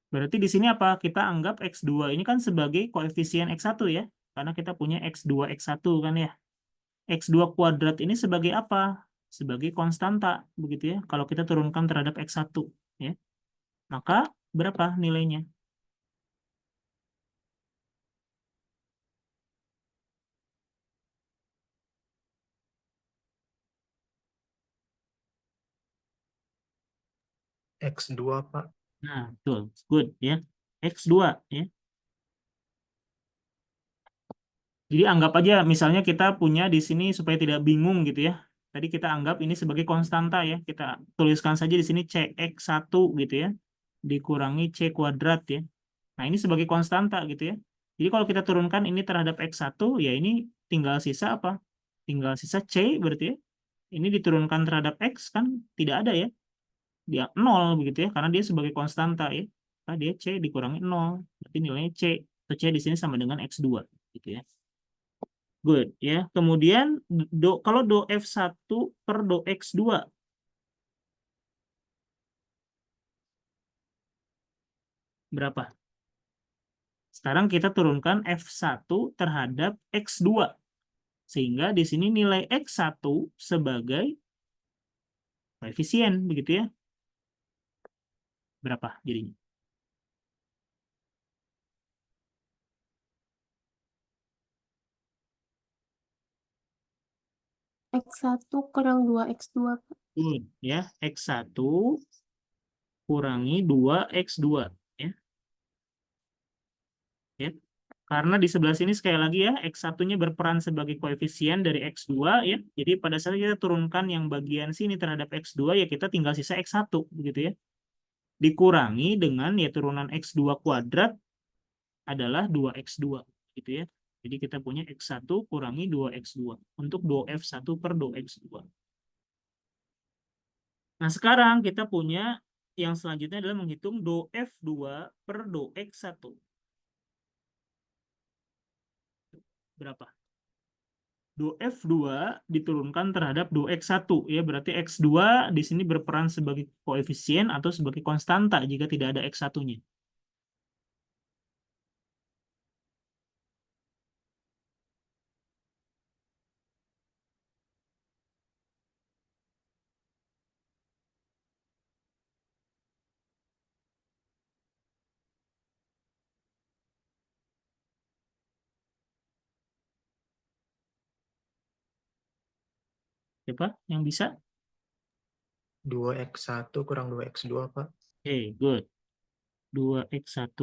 Berarti di sini apa? Kita anggap X2 ini kan sebagai koefisien X1 ya. Karena kita punya X2, X1 kan ya. X2 kuadrat ini sebagai apa? Sebagai konstanta, begitu ya. Kalau kita turunkan terhadap X1 ya. Maka berapa nilainya? X2, Pak. Nah, betul. Good ya. X2 ya. Jadi anggap aja misalnya kita punya di sini supaya tidak bingung gitu ya. Tadi kita anggap ini sebagai konstanta ya. Kita tuliskan saja di sini CX1 gitu ya. Dikurangi C kuadrat ya. Nah, ini sebagai konstanta gitu ya. Jadi kalau kita turunkan ini terhadap X1 ya ini tinggal sisa apa? Tinggal sisa C berarti ya. Ini diturunkan terhadap X kan tidak ada ya. Dia 0 begitu ya karena dia sebagai konstanta ya. Nah, dia C dikurangi 0. Berarti nilainya C. Atau C di sini sama dengan X2 gitu ya. Good ya. Kemudian kalau do F1 per do X2 berapa? Sekarang kita turunkan F1 terhadap X2. Sehingga di sini nilai X1 sebagai koefisien begitu ya. Berapa jadinya? X1 kurang 2X2, Pak. Good ya. X1 kurangi 2X2 ya. Ya. Karena di sebelah sini sekali lagi ya, X1-nya berperan sebagai koefisien dari X2 ya. Jadi pada saat kita turunkan yang bagian sini terhadap X2 ya kita tinggal sisa X1 begitu ya. Dikurangi dengan ya turunan X2 kuadrat adalah 2X2 gitu ya. Jadi kita punya X1 kurangi 2X2 untuk do F1 per do X2. Nah, sekarang kita punya yang selanjutnya adalah menghitung do F2 per do X1. Berapa? Do F2 diturunkan terhadap do X1 ya, berarti X2 di sini berperan sebagai koefisien atau sebagai konstanta jika tidak ada X1-nya. Siapa yang bisa? 2X1 kurang 2X2, Pak. Oke, good. 2X1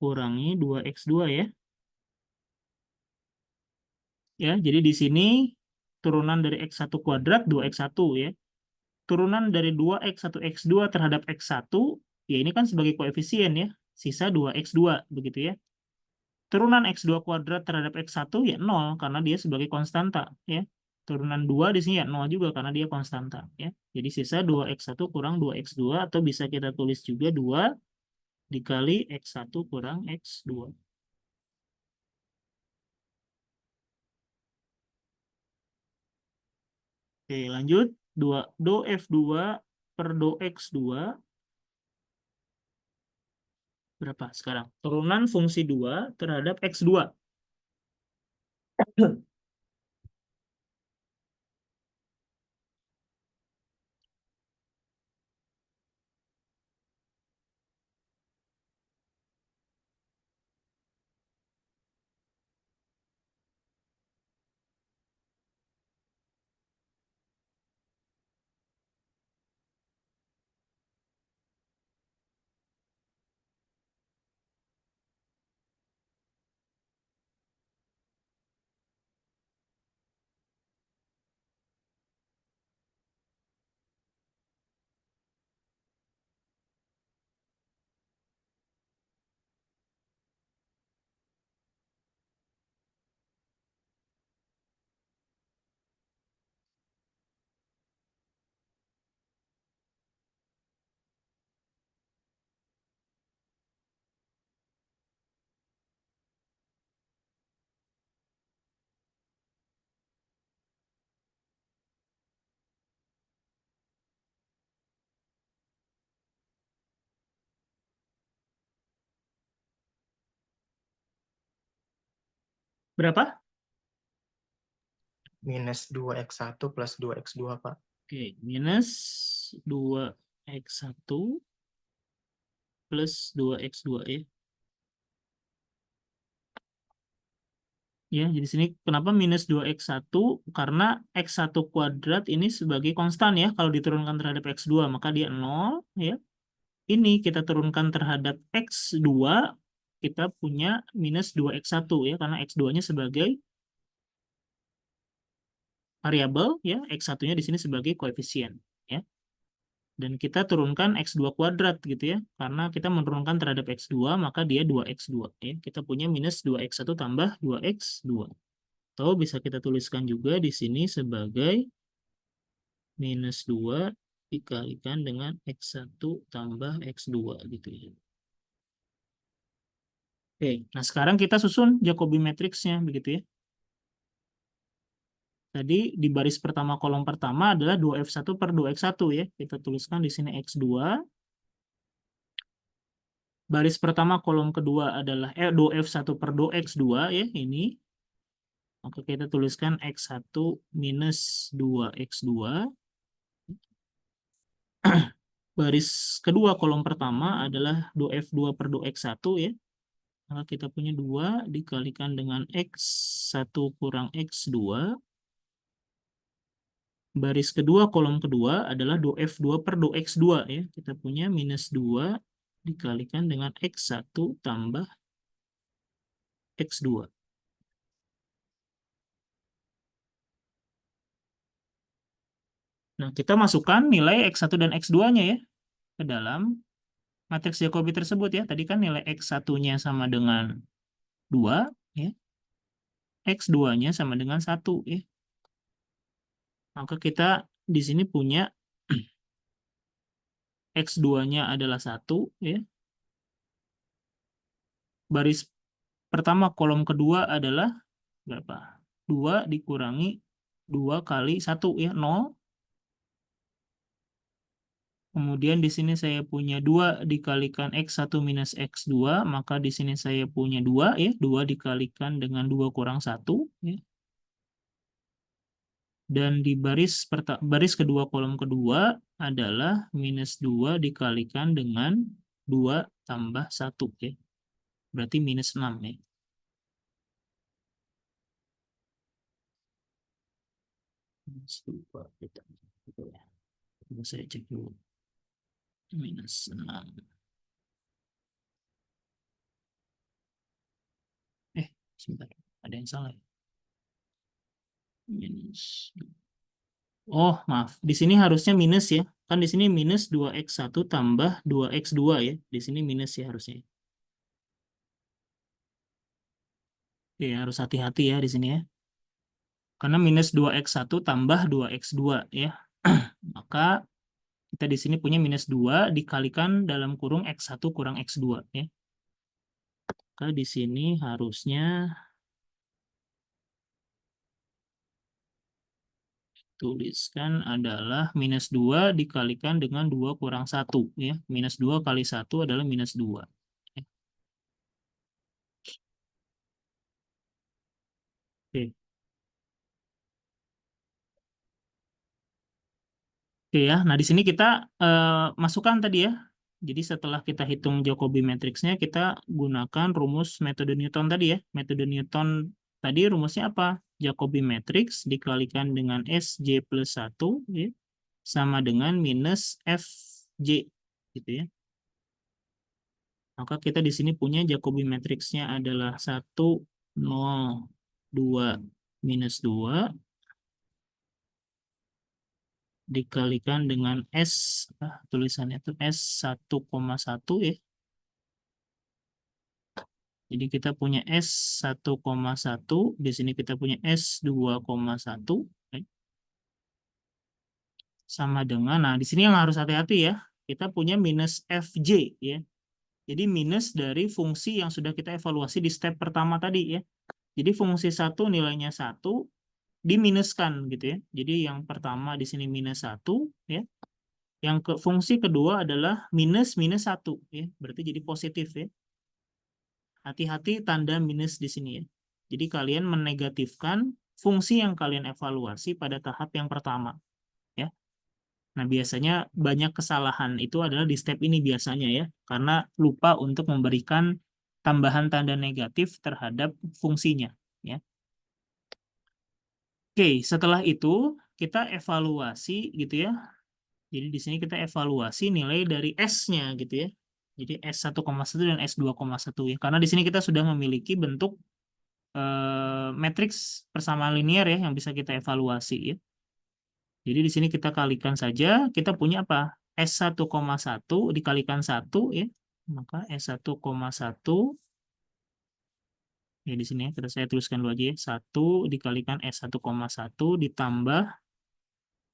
kurangi 2X2 ya. Ya, jadi di sini turunan dari X1 kuadrat 2X1 ya. Turunan dari 2X1X2 terhadap X1 ya ini kan sebagai koefisien ya. Sisa 2X2 begitu ya. Turunan X2 kuadrat terhadap X1 ya 0 karena dia sebagai konstanta ya. Turunan 2 di sini ya 0 juga karena dia konstanta ya. Jadi sisa 2X1 kurang 2X2 atau bisa kita tulis juga 2 dikali X1 kurang X2. Oke, lanjut. Do F2 per do X2 berapa sekarang? Turunan fungsi 2 terhadap X2. Berapa? Minus 2X1 plus 2X2, Pak. Oke, minus 2X1 plus 2X2 ya. Ya, jadi sini kenapa minus 2x1? Karena x1 kuadrat ini sebagai konstan ya. Kalau diturunkan terhadap x2 maka dia 0 ya. Ini kita turunkan terhadap x2, kita punya minus 2x1 ya, karena x2-nya sebagai variabel ya, x1-nya di sini sebagai koefisien ya. Dan kita turunkan x2 kuadrat gitu ya. Karena kita menurunkan terhadap x2 maka dia 2x2 ya. Kita punya minus 2x1 tambah 2x2. Atau bisa kita tuliskan juga di sini sebagai minus 2 dikalikan dengan x1 tambah x2 gitu ya. Oke, nah sekarang kita susun Jacobi matriksnya begitu ya. Tadi di baris pertama kolom pertama adalah 2F1 per 2X1 ya. Kita tuliskan di sini X2. Baris pertama kolom kedua adalah 2F1 per 2X2 ya, ini. Maka kita tuliskan X1 minus 2X2. Baris kedua kolom pertama adalah 2F2 per 2X1 ya. Maka kita punya 2 dikalikan dengan X1 kurang X2. Baris kedua kolom kedua adalah 2F2 per 2X2 ya. Kita punya minus 2 dikalikan dengan X1 tambah X2. Nah, kita masukkan nilai X1 dan X2-nya ya ke dalam matriks Jacobi tersebut ya. Tadi kan nilai X1-nya sama dengan 2 ya. X2-nya sama dengan 1 ya. Maka kita di sini punya X2-nya adalah 1 ya. Baris pertama kolom kedua adalah berapa? 2 dikurangi 2 kali 1 ya, 0. Kemudian di sini saya punya 2 dikalikan X1 minus X2, maka di sini saya punya 2 ya, 2 dikalikan dengan 2 kurang 1 ya. Dan di baris kedua kolom kedua adalah minus 2 dikalikan dengan 2 tambah 1 ya. Berarti minus 6 ya. Minus 2 ya. Saya cek dulu. Minus 6. Sebentar. Ada yang salah ya. Minus. Oh, maaf. Di sini harusnya minus ya. Kan di sini minus 2x1 tambah 2x2 ya. Di sini minus ya harusnya. Oke, harus hati-hati ya di sini ya. Karena minus 2x1 tambah 2x2 ya. Maka kita di sini punya minus 2 dikalikan dalam kurung x1 kurang x2 ya. Maka di sini harusnya tuliskan adalah minus 2 dikalikan dengan 2 kurang 1 ya. Minus 2 kali 1 adalah minus 2. Oke. Oke ya. Nah, di sini kita masukkan tadi ya. Jadi setelah kita hitung Jacobi matriksnya, kita gunakan rumus metode Newton tadi ya. Metode Newton tadi rumusnya apa? Jacobi matriks dikalikan dengan SJ plus 1 ya, sama dengan minus FJ gitu ya. Maka kita di sini punya Jacobi matriksnya adalah 1, 0, 2, minus 2 dikalikan dengan S, tulisannya itu S 1,1 ya. Jadi kita punya S 1,1, di sini kita punya S 2,1 sama dengan, nah di sini yang harus hati-hati ya, kita punya minus FJ ya. Jadi minus dari fungsi yang sudah kita evaluasi di step pertama tadi ya. Jadi fungsi 1 nilainya 1 diminuskan gitu ya. Jadi yang pertama di sini minus 1 ya. Yang fungsi kedua adalah minus 1 ya. Berarti jadi positif ya. Hati-hati tanda minus di sini ya. Jadi kalian menegatifkan fungsi yang kalian evaluasi pada tahap yang pertama ya. Nah, biasanya banyak kesalahan itu adalah di step ini biasanya ya, karena lupa untuk memberikan tambahan tanda negatif terhadap fungsinya ya. Oke, setelah itu kita evaluasi gitu ya. Jadi di sini kita evaluasi nilai dari S-nya gitu ya. Jadi S1,1 dan S2,1 ya. Karena di sini kita sudah memiliki bentuk matriks persamaan linear ya yang bisa kita evaluasi ya. Jadi di sini kita kalikan saja, kita punya apa? S1,1 dikalikan 1 ya. Maka S1,1 ya di sini ya, saya tuliskan dulu aja ya. 1 dikalikan S1,1 ditambah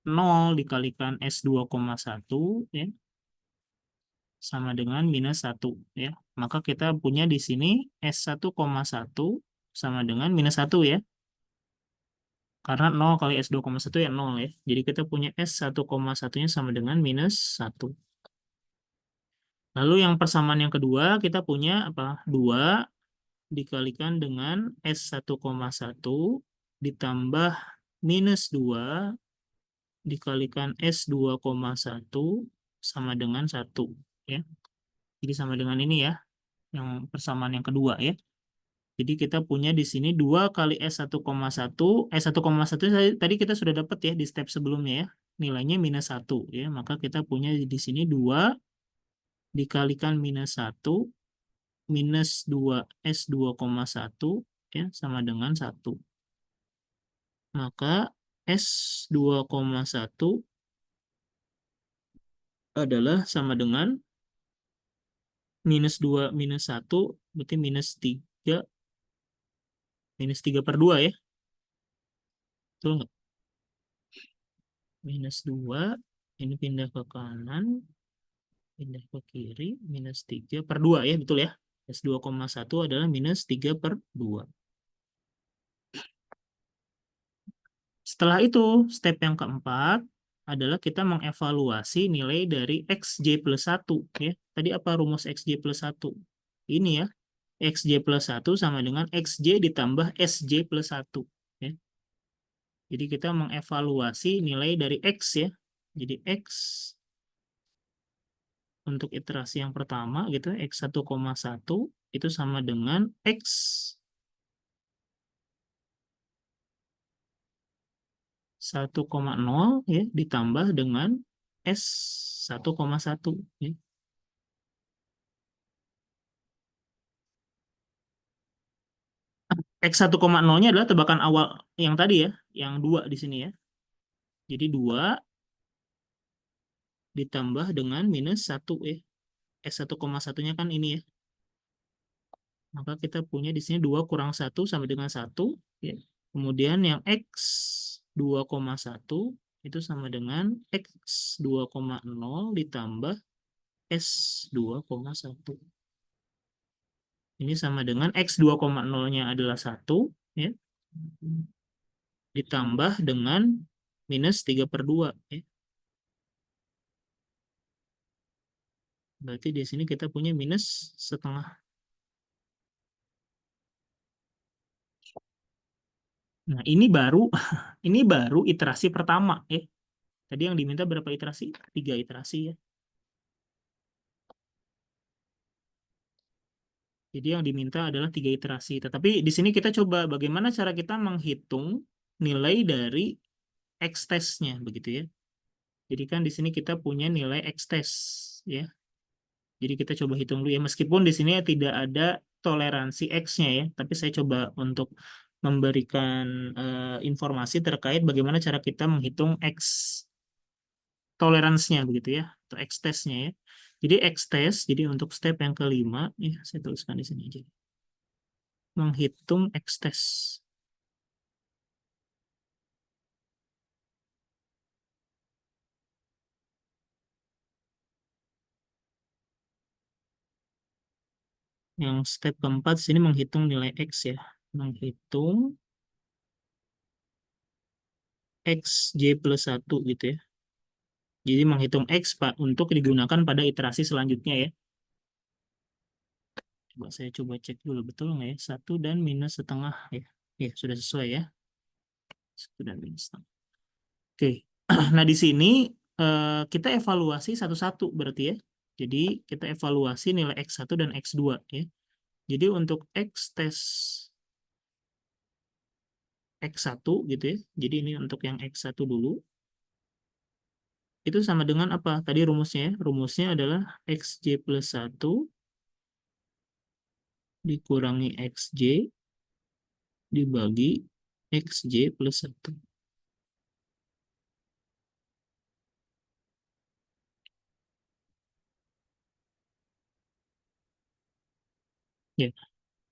0 dikalikan S2,1 ya sama dengan minus 1 ya. Maka kita punya di sini S1,1 sama dengan minus 1 ya. Karena 0 kali S2,1 ya 0 ya. Jadi kita punya S1,1-nya sama dengan minus 1. Lalu yang persamaan yang kedua kita punya apa? 2 dikalikan dengan S1,1 ditambah minus 2 dikalikan S2,1 sama dengan 1 ya. Jadi sama dengan ini ya, yang persamaan yang kedua ya. Jadi kita punya di sini 2 kali S1,1. S1,1 tadi kita sudah dapat ya di step sebelumnya ya. Nilainya minus 1 ya. Maka kita punya di sini 2 dikalikan minus 1 minus 2 S2,1 ya sama dengan 1. Maka S2,1 adalah sama dengan minus 2 minus 1 berarti minus 3 per 2 ya. Betul nggak? Minus 2 ini pindah ke kanan, pindah ke kiri, minus 3 per 2 ya, betul ya. S2,1 adalah minus 3 per 2. Setelah itu, step yang keempat adalah kita mengevaluasi nilai dari XJ plus 1 ya. Tadi apa rumus XJ plus 1? Ini ya, XJ plus 1 sama dengan XJ ditambah SJ plus 1 ya. Jadi kita mengevaluasi nilai dari X ya. Jadi X untuk iterasi yang pertama gitu, X1,1 itu sama dengan X 1,0 ya ditambah dengan S1,1 ya. X1,0-nya adalah tebakan awal yang tadi ya, yang 2 di sini ya. Jadi 2 ditambah dengan minus 1 ya. S1,1-nya kan ini ya. Maka kita punya di sini 2 kurang 1 sama dengan 1 ya. Kemudian yang X2,1 itu sama dengan X2,0 ditambah S2,1. Ini sama dengan X2,0-nya adalah 1 ya. Ditambah dengan minus 3 per 2 ya. Berarti di sini kita punya minus setengah. Nah, ini baru ini baru iterasi pertama ya. Tadi yang diminta berapa iterasi? 3 iterasi ya. Jadi yang diminta adalah 3 iterasi. Tetapi di sini kita coba bagaimana cara kita menghitung nilai dari X test-nya begitu ya. Jadi kan di sini kita punya nilai X test ya. Jadi kita coba hitung dulu ya. Meskipun di sini tidak ada toleransi X-nya ya, tapi saya coba untuk memberikan informasi terkait bagaimana cara kita menghitung X toleransinya begitu ya, atau X test-nya ya. Jadi X test, jadi untuk step yang kelima, ya saya tuliskan di sini aja. Menghitung X test. Yang step keempat sini menghitung nilai X ya. Menghitung XJ plus 1 gitu ya. Jadi menghitung X Pak untuk digunakan pada iterasi selanjutnya ya. Coba saya coba cek dulu betul nggak ya. 1 dan minus setengah ya. Ya sudah sesuai ya. 1 dan minus setengah. Oke. Nah di sini kita evaluasi satu-satu berarti ya. Jadi kita evaluasi nilai X1 dan X2 ya. Jadi untuk X test X1 gitu ya. Jadi ini untuk yang X1 dulu. Itu sama dengan apa? Tadi rumusnya ya. Rumusnya adalah XJ plus 1 dikurangi XJ dibagi XJ plus 1. Ya.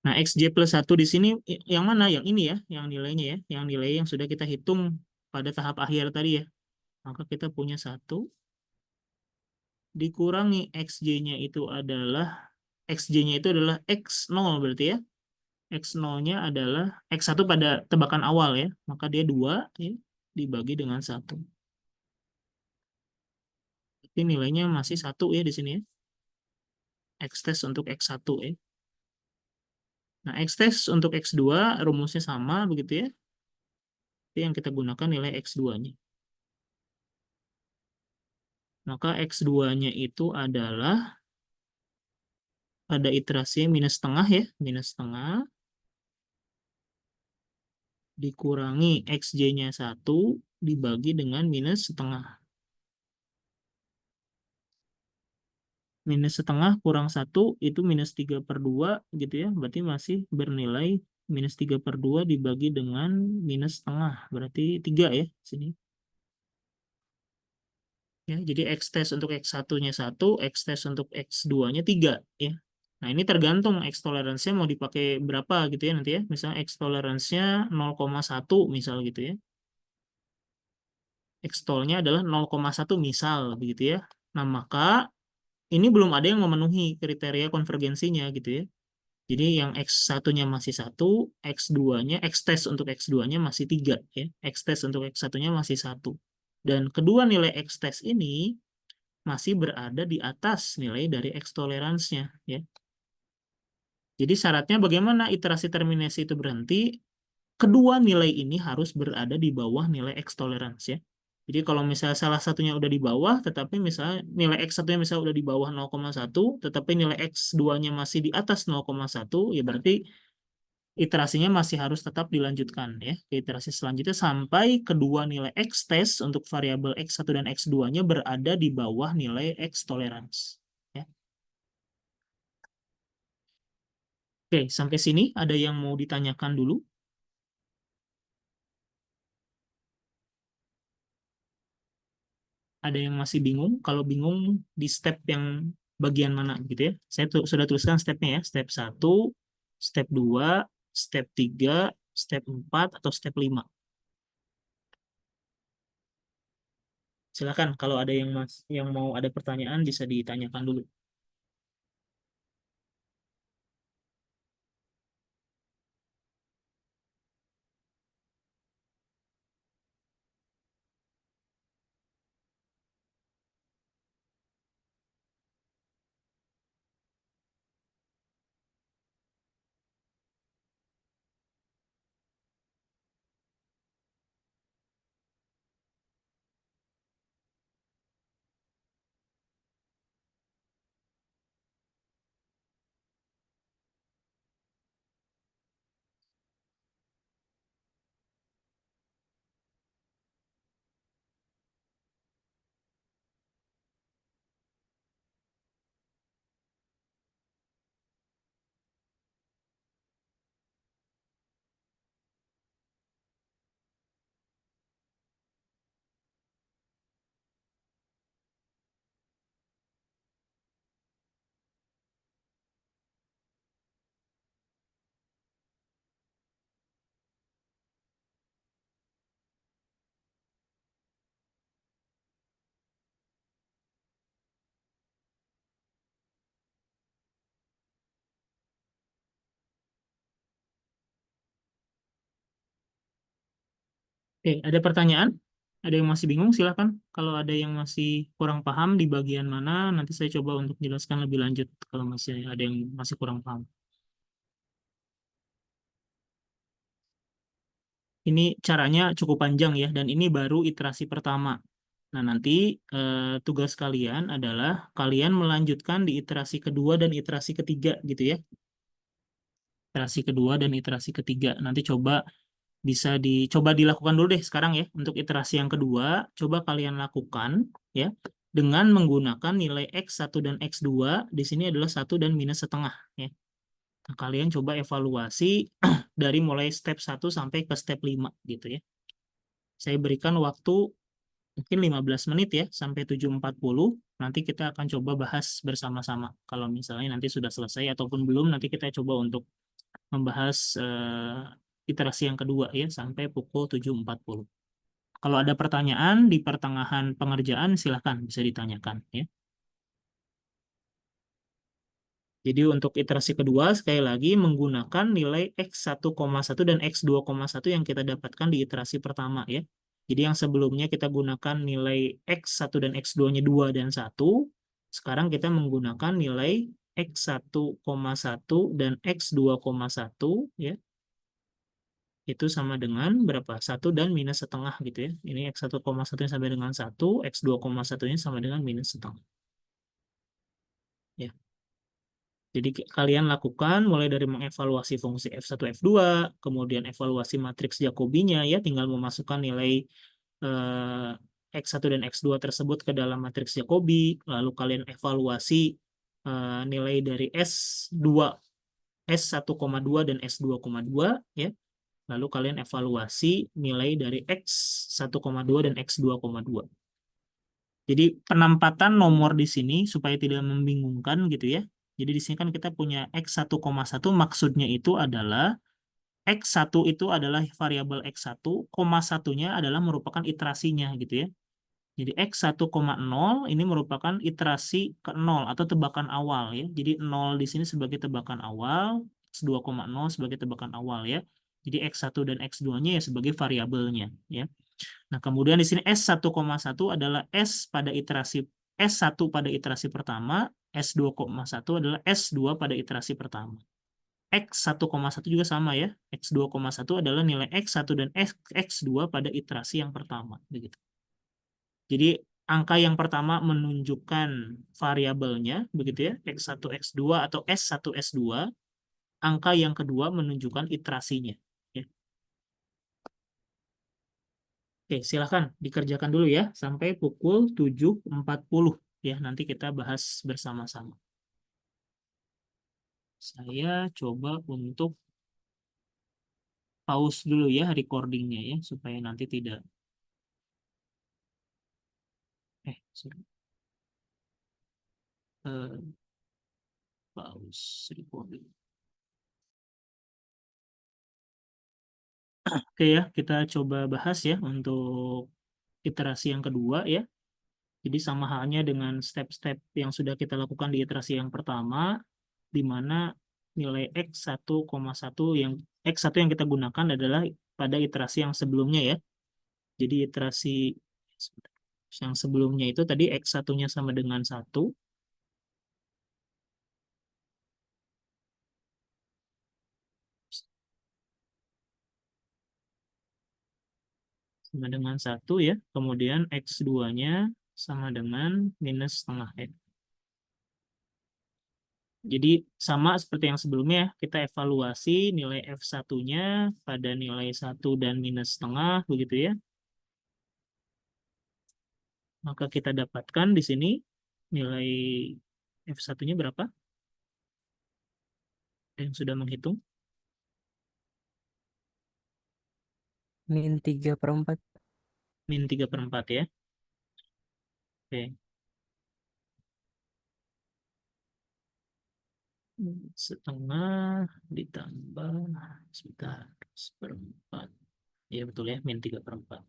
Nah, XJ plus 1 di sini yang mana? Yang ini ya, yang nilainya ya. Yang nilai yang sudah kita hitung pada tahap akhir tadi ya. Maka kita punya 1 dikurangi XJ-nya itu adalah XJ-nya itu adalah X0 berarti ya. X0-nya adalah X1 pada tebakan awal ya. Maka dia 2 ya, dibagi dengan 1. Jadi nilainya masih 1 ya di sini ya. X test untuk X1 ya. Nah, X test untuk X2 rumusnya sama begitu ya. Itu yang kita gunakan nilai X2-nya. Maka X2-nya itu adalah pada iterasi minus setengah ya. Minus setengah dikurangi XJ-nya 1 dibagi dengan minus setengah. Minus setengah kurang 1 itu minus 3/2 gitu ya. Berarti masih bernilai minus 3/2 dibagi dengan minus setengah. Berarti 3 ya sini. Ya, jadi X test untuk X1-nya 1, X test untuk X2-nya 3 ya. Nah, ini tergantung X toleransinya mau dipakai berapa gitu ya nanti ya. Misalnya X toleransinya 0,1 misal gitu ya. X tolnya adalah 0,1 misal begitu ya. Nah, maka ini belum ada yang memenuhi kriteria konvergensinya gitu ya. Jadi yang X1-nya masih 1, X2-nya, X test untuk X2-nya masih 3 ya. X test untuk X1-nya masih 1. Dan kedua nilai X test ini masih berada di atas nilai dari X toleransinya ya. Jadi syaratnya bagaimana iterasi terminasi itu berhenti? Kedua nilai ini harus berada di bawah nilai X tolerance ya. Jadi kalau misalnya salah satunya udah di bawah, tetapi misalnya nilai X1-nya misalnya udah di bawah 0,1, tetapi nilai X2-nya masih di atas 0,1, ya berarti iterasinya masih harus tetap dilanjutkan ya ke iterasi selanjutnya sampai kedua nilai X test untuk variabel X1 dan X2-nya berada di bawah nilai X tolerance. Ya. Oke, sampai sini ada yang mau ditanyakan dulu? Ada yang masih bingung? Kalau bingung di step yang bagian mana gitu ya. Saya sudah tuliskan stepnya ya. Step 1, step 2, step 3, step 4, atau step 5. Silakan kalau ada yang mau ada pertanyaan bisa ditanyakan dulu. Oke, ada pertanyaan? Ada yang masih bingung? Silakan. Kalau ada yang masih kurang paham di bagian mana, nanti saya coba untuk jelaskan lebih lanjut kalau masih ada yang masih kurang paham. Ini caranya cukup panjang ya, dan ini baru iterasi pertama. Nah, nanti tugas kalian adalah kalian melanjutkan di iterasi kedua dan iterasi ketiga gitu ya. Iterasi kedua dan iterasi ketiga. Nanti coba bisa dicoba dilakukan dulu deh sekarang ya. Untuk iterasi yang kedua, coba kalian lakukan ya dengan menggunakan nilai X1 dan X2. Di sini adalah 1 dan minus setengah ya. Nah, kalian coba evaluasi dari mulai step 1 sampai ke step 5 gitu ya. Saya berikan waktu mungkin 15 menit ya sampai 7.40. Nanti kita akan coba bahas bersama-sama. Kalau misalnya nanti sudah selesai ataupun belum, nanti kita coba untuk membahas iterasi yang kedua ya sampai pukul 7.40. Kalau ada pertanyaan di pertengahan pengerjaan silahkan bisa ditanyakan ya. Jadi untuk iterasi kedua sekali lagi menggunakan nilai X1,1 dan X2,1 yang kita dapatkan di iterasi pertama ya. Jadi yang sebelumnya kita gunakan nilai X1 dan X2-nya 2 dan 1. Sekarang kita menggunakan nilai X1,1 dan X2,1 ya. Itu sama dengan berapa? 1 dan minus setengah gitu ya. Ini X1,1 sampai dengan 1, X2,1-nya sama dengan minus setengah. Ya. Jadi kalian lakukan mulai dari mengevaluasi fungsi F1, F2, kemudian evaluasi matriks Jacobi-nya ya, tinggal memasukkan nilai X1 dan X2 tersebut ke dalam matriks Jacobi, lalu kalian evaluasi nilai dari S2, S1,2 dan S2,2 ya. Lalu kalian evaluasi nilai dari X1,2 dan X2,2. Jadi penempatan nomor di sini supaya tidak membingungkan gitu ya. Jadi di sini kan kita punya X1,1 maksudnya itu adalah X1 itu adalah variabel X1, koma satunya adalah merupakan iterasinya gitu ya. Jadi X1,0 ini merupakan iterasi ke 0 atau tebakan awal ya. Jadi 0 di sini sebagai tebakan awal, X2,0 sebagai tebakan awal ya. Jadi X1 dan X2-nya ya sebagai variabelnya ya. Nah, kemudian di sini S1,1 adalah S1 pada iterasi pertama, S2,1 adalah S2 pada iterasi pertama. X1,1 juga sama ya. X2,1 adalah nilai X1 dan X2 pada iterasi yang pertama begitu. Jadi angka yang pertama menunjukkan variabelnya begitu ya, X1, X2 atau S1, S2. Angka yang kedua menunjukkan iterasinya. Ya. Oke, silahkan dikerjakan dulu ya sampai pukul 7.40 ya. Nanti kita bahas bersama-sama. Saya coba untuk pause dulu ya recordingnya ya supaya nanti tidak sorry. Pause recording. Oke ya, kita coba bahas ya untuk iterasi yang kedua ya. Jadi sama halnya dengan step-step yang sudah kita lakukan di iterasi yang pertama, di mana nilai X1,1 yang kita gunakan adalah pada iterasi yang sebelumnya ya. Jadi iterasi yang sebelumnya itu tadi X1-nya sama dengan 1. Sama dengan 1 ya. Kemudian X2-nya sama dengan minus setengah ya. Jadi sama seperti yang sebelumnya, kita evaluasi nilai F1-nya pada nilai 1 dan minus setengah, begitu ya. Maka kita dapatkan di sini nilai F1-nya berapa? Ada yang sudah menghitung? Min 3/4. Min 3/4 ya. Oke. Setengah ditambah sebentar 1/4. Ya betul ya, min 3/4.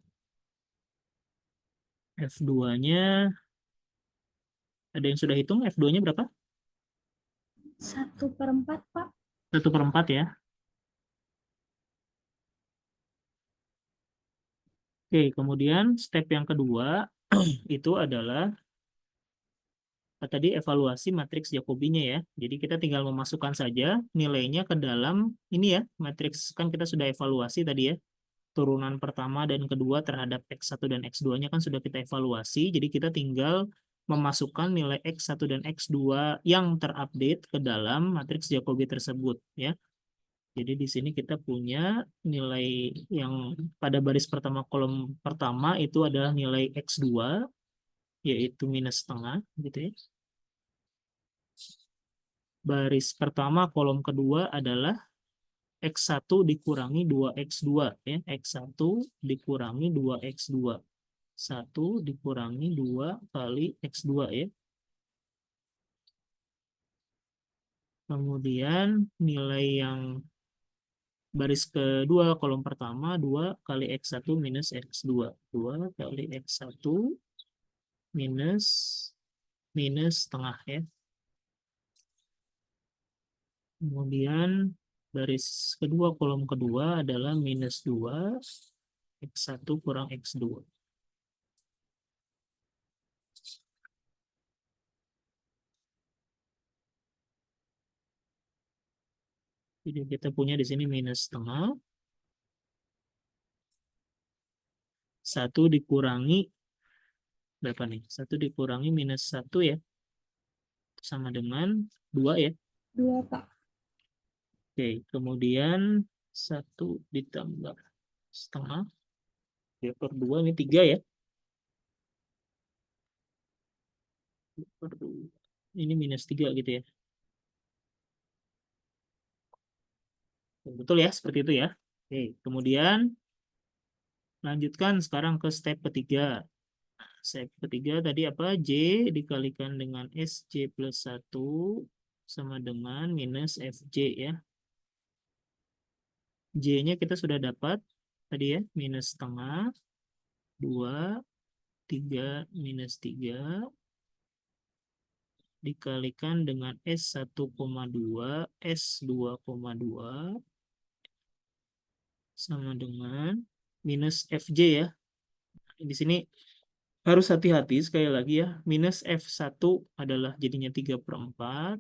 F2-nya ada yang sudah hitung F2-nya berapa? 1/4, Pak. 1/4 ya. Oke, kemudian step yang kedua itu adalah tadi evaluasi matriks Jacobi-nya ya. Jadi kita tinggal memasukkan saja nilainya ke dalam ini ya, matriks kan kita sudah evaluasi tadi ya. Turunan pertama dan kedua terhadap X1 dan X2-nya kan sudah kita evaluasi. Jadi kita tinggal memasukkan nilai X1 dan X2 yang terupdate ke dalam matriks Jacobi tersebut ya. Jadi di sini kita punya nilai yang pada baris pertama kolom pertama itu adalah nilai X2, yaitu minus setengah, gitu ya. Baris pertama kolom kedua adalah X1 dikurangi 2X2, ya. X1 dikurangi 2X2. 1 dikurangi 2 kali X2, ya. Kemudian nilai yang baris kedua kolom pertama 2 kali X1 minus X2. 2 kali X1 minus setengah, ya. Kemudian baris kedua kolom kedua adalah minus 2 X1 kurang X2. Jadi kita punya di sini minus setengah. 1 dikurangi berapa nih? 1 dikurangi minus 1, ya. Sama dengan 2, ya. 2, Pak. Oke, kemudian 1 ditambah setengah. 2 per 2 ini 3, ya. 2 per 2. Ini minus 3 gitu, ya. Betul ya, seperti itu ya. Oke, kemudian lanjutkan sekarang ke step ketiga. Step ketiga tadi apa? J dikalikan dengan SJ plus 1 sama dengan minus FJ, ya. J-nya kita sudah dapat tadi, ya, minus setengah, 2, 3 minus 3 dikalikan dengan S1,2, S2,2 sama dengan minus FJ, ya. Di sini harus hati-hati sekali lagi, ya. Minus F1 adalah jadinya 3/4.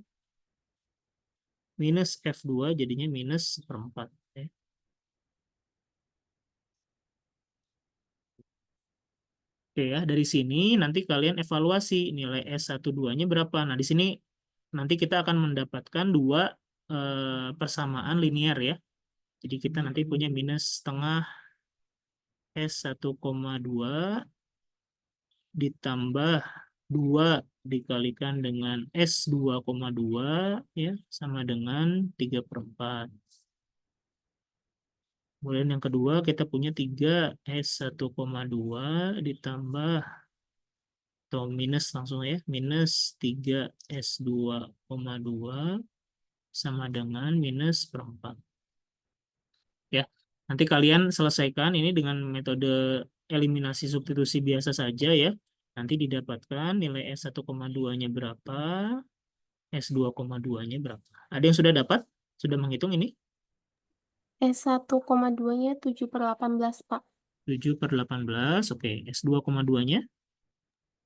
Minus F2 jadinya minus 1/4. Ya. Oke, ya, dari sini nanti kalian evaluasi nilai S12-nya berapa. Nah, di sini nanti kita akan mendapatkan dua persamaan linear, ya. Jadi kita nanti punya minus setengah S1,2 ditambah 2 dikalikan dengan S2,2, ya, sama dengan 3/4. Kemudian yang kedua kita punya 3 S1,2 ditambah atau minus langsung, ya, minus 3 S2,2 sama dengan minus 1/4. Ya, nanti kalian selesaikan ini dengan metode eliminasi substitusi biasa saja, ya. Nanti didapatkan nilai S1,2-nya berapa, S2,2-nya berapa. Ada yang sudah dapat? Sudah menghitung ini? S1,2-nya 7/18, Pak. 7/18, oke. S2,2-nya?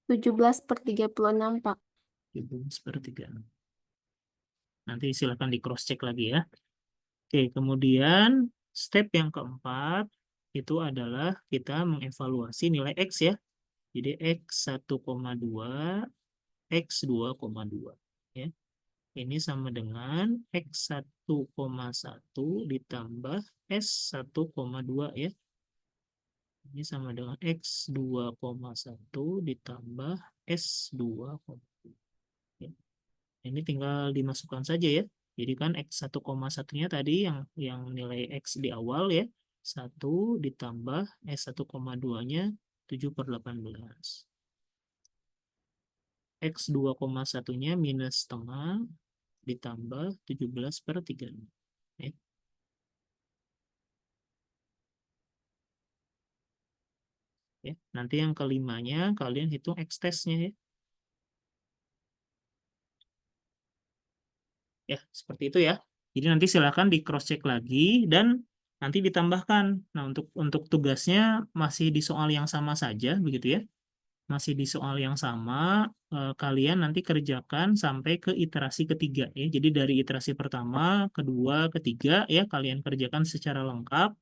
17/36, Pak. 17/36. Nanti silakan di cross check lagi, ya. Oke, kemudian step yang keempat itu adalah kita mengevaluasi nilai X, ya. Jadi X1,2, X2,2. Ya. Ini sama dengan X1,1 ditambah S1,2, ya. Ini sama dengan X2,1 ditambah S2,2. Ya. Ini tinggal dimasukkan saja, ya. Jadi kan X1,1-nya tadi yang nilai X di awal, ya. 1 ditambah S1,2-nya 7/18. X2,1-nya minus setengah ditambah 17/36. Ya. Ya, nanti yang kelimanya kalian hitung X test-nya, ya. Ya, seperti itu, ya. Jadi nanti silakan di cross check lagi dan nanti ditambahkan. Nah, untuk tugasnya masih di soal yang sama saja, begitu, ya. Masih di soal yang sama, kalian nanti kerjakan sampai ke iterasi ketiga, ya. Jadi dari iterasi pertama, kedua, ketiga, ya, kalian kerjakan secara lengkap.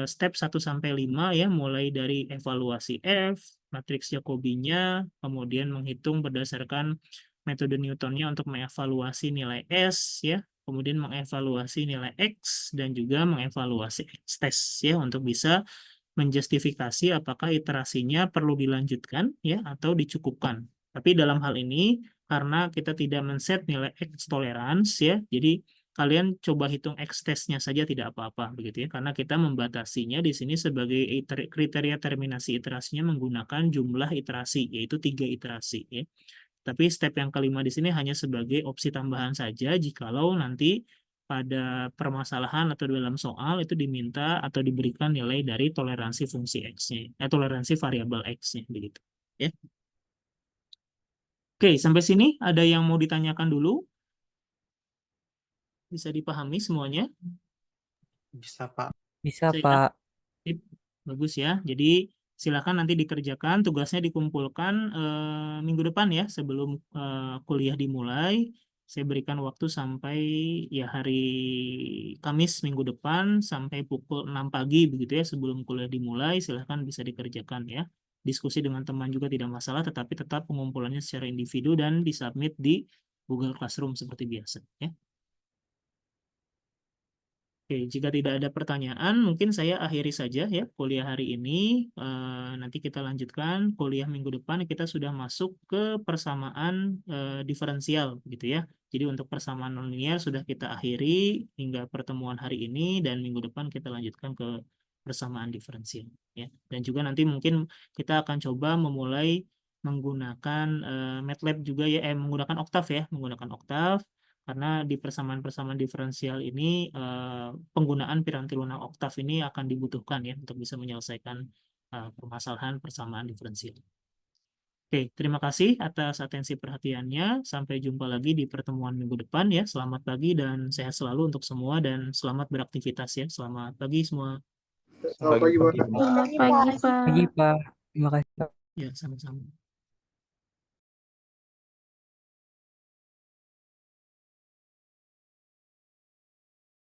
Step 1 sampai 5, ya, mulai dari evaluasi F, matriks Jacobi-nya, kemudian menghitung berdasarkan metode Newton-nya untuk mengevaluasi nilai S, ya, kemudian mengevaluasi nilai X dan juga mengevaluasi X-test ya untuk bisa menjustifikasi apakah iterasinya perlu dilanjutkan ya atau dicukupkan. Tapi dalam hal ini karena kita tidak men-set nilai X tolerance ya, jadi kalian coba hitung X-testnya saja tidak apa-apa begitu ya, karena kita membatasinya di sini sebagai kriteria terminasi iterasinya menggunakan jumlah iterasi yaitu 3 iterasi ya. Tapi step yang kelima di sini hanya sebagai opsi tambahan saja jikalau nanti pada permasalahan atau dalam soal itu diminta atau diberikan nilai dari toleransi fungsi X-nya, toleransi variabel X-nya begitu. Ya. Oke, sampai sini ada yang mau ditanyakan dulu? Bisa dipahami semuanya? Bisa, Pak. Bisa, Saya- Pak. Sip, bagus ya. Jadi silakan nanti dikerjakan, tugasnya dikumpulkan minggu depan ya sebelum kuliah dimulai. Saya berikan waktu sampai ya hari Kamis minggu depan sampai pukul 6 pagi begitu ya sebelum kuliah dimulai. Silakan bisa dikerjakan ya. Diskusi dengan teman juga tidak masalah, tetapi tetap pengumpulannya secara individu dan disubmit di Google Classroom seperti biasa ya. Oke, jika tidak ada pertanyaan, mungkin saya akhiri saja ya kuliah hari ini. Nanti kita lanjutkan kuliah minggu depan. Kita sudah masuk ke persamaan diferensial, gitu ya. Jadi untuk persamaan nonlinear sudah kita akhiri hingga pertemuan hari ini dan minggu depan kita lanjutkan ke persamaan diferensial, ya. Dan juga nanti mungkin kita akan coba memulai menggunakan MATLAB juga ya, menggunakan Octave ya, menggunakan Octave. Karena di persamaan-persamaan diferensial ini penggunaan piranti lunak Octave ini akan dibutuhkan ya untuk bisa menyelesaikan permasalahan persamaan diferensial. Oke, terima kasih atas atensi perhatiannya. Sampai jumpa lagi di pertemuan minggu depan ya. Selamat pagi dan sehat selalu untuk semua dan selamat beraktivitas ya. Selamat pagi semua. Selamat pagi, Pak. Selamat pagi, Pak. Pagi, Pak. Terima kasih, Pak. Ya, sama-sama.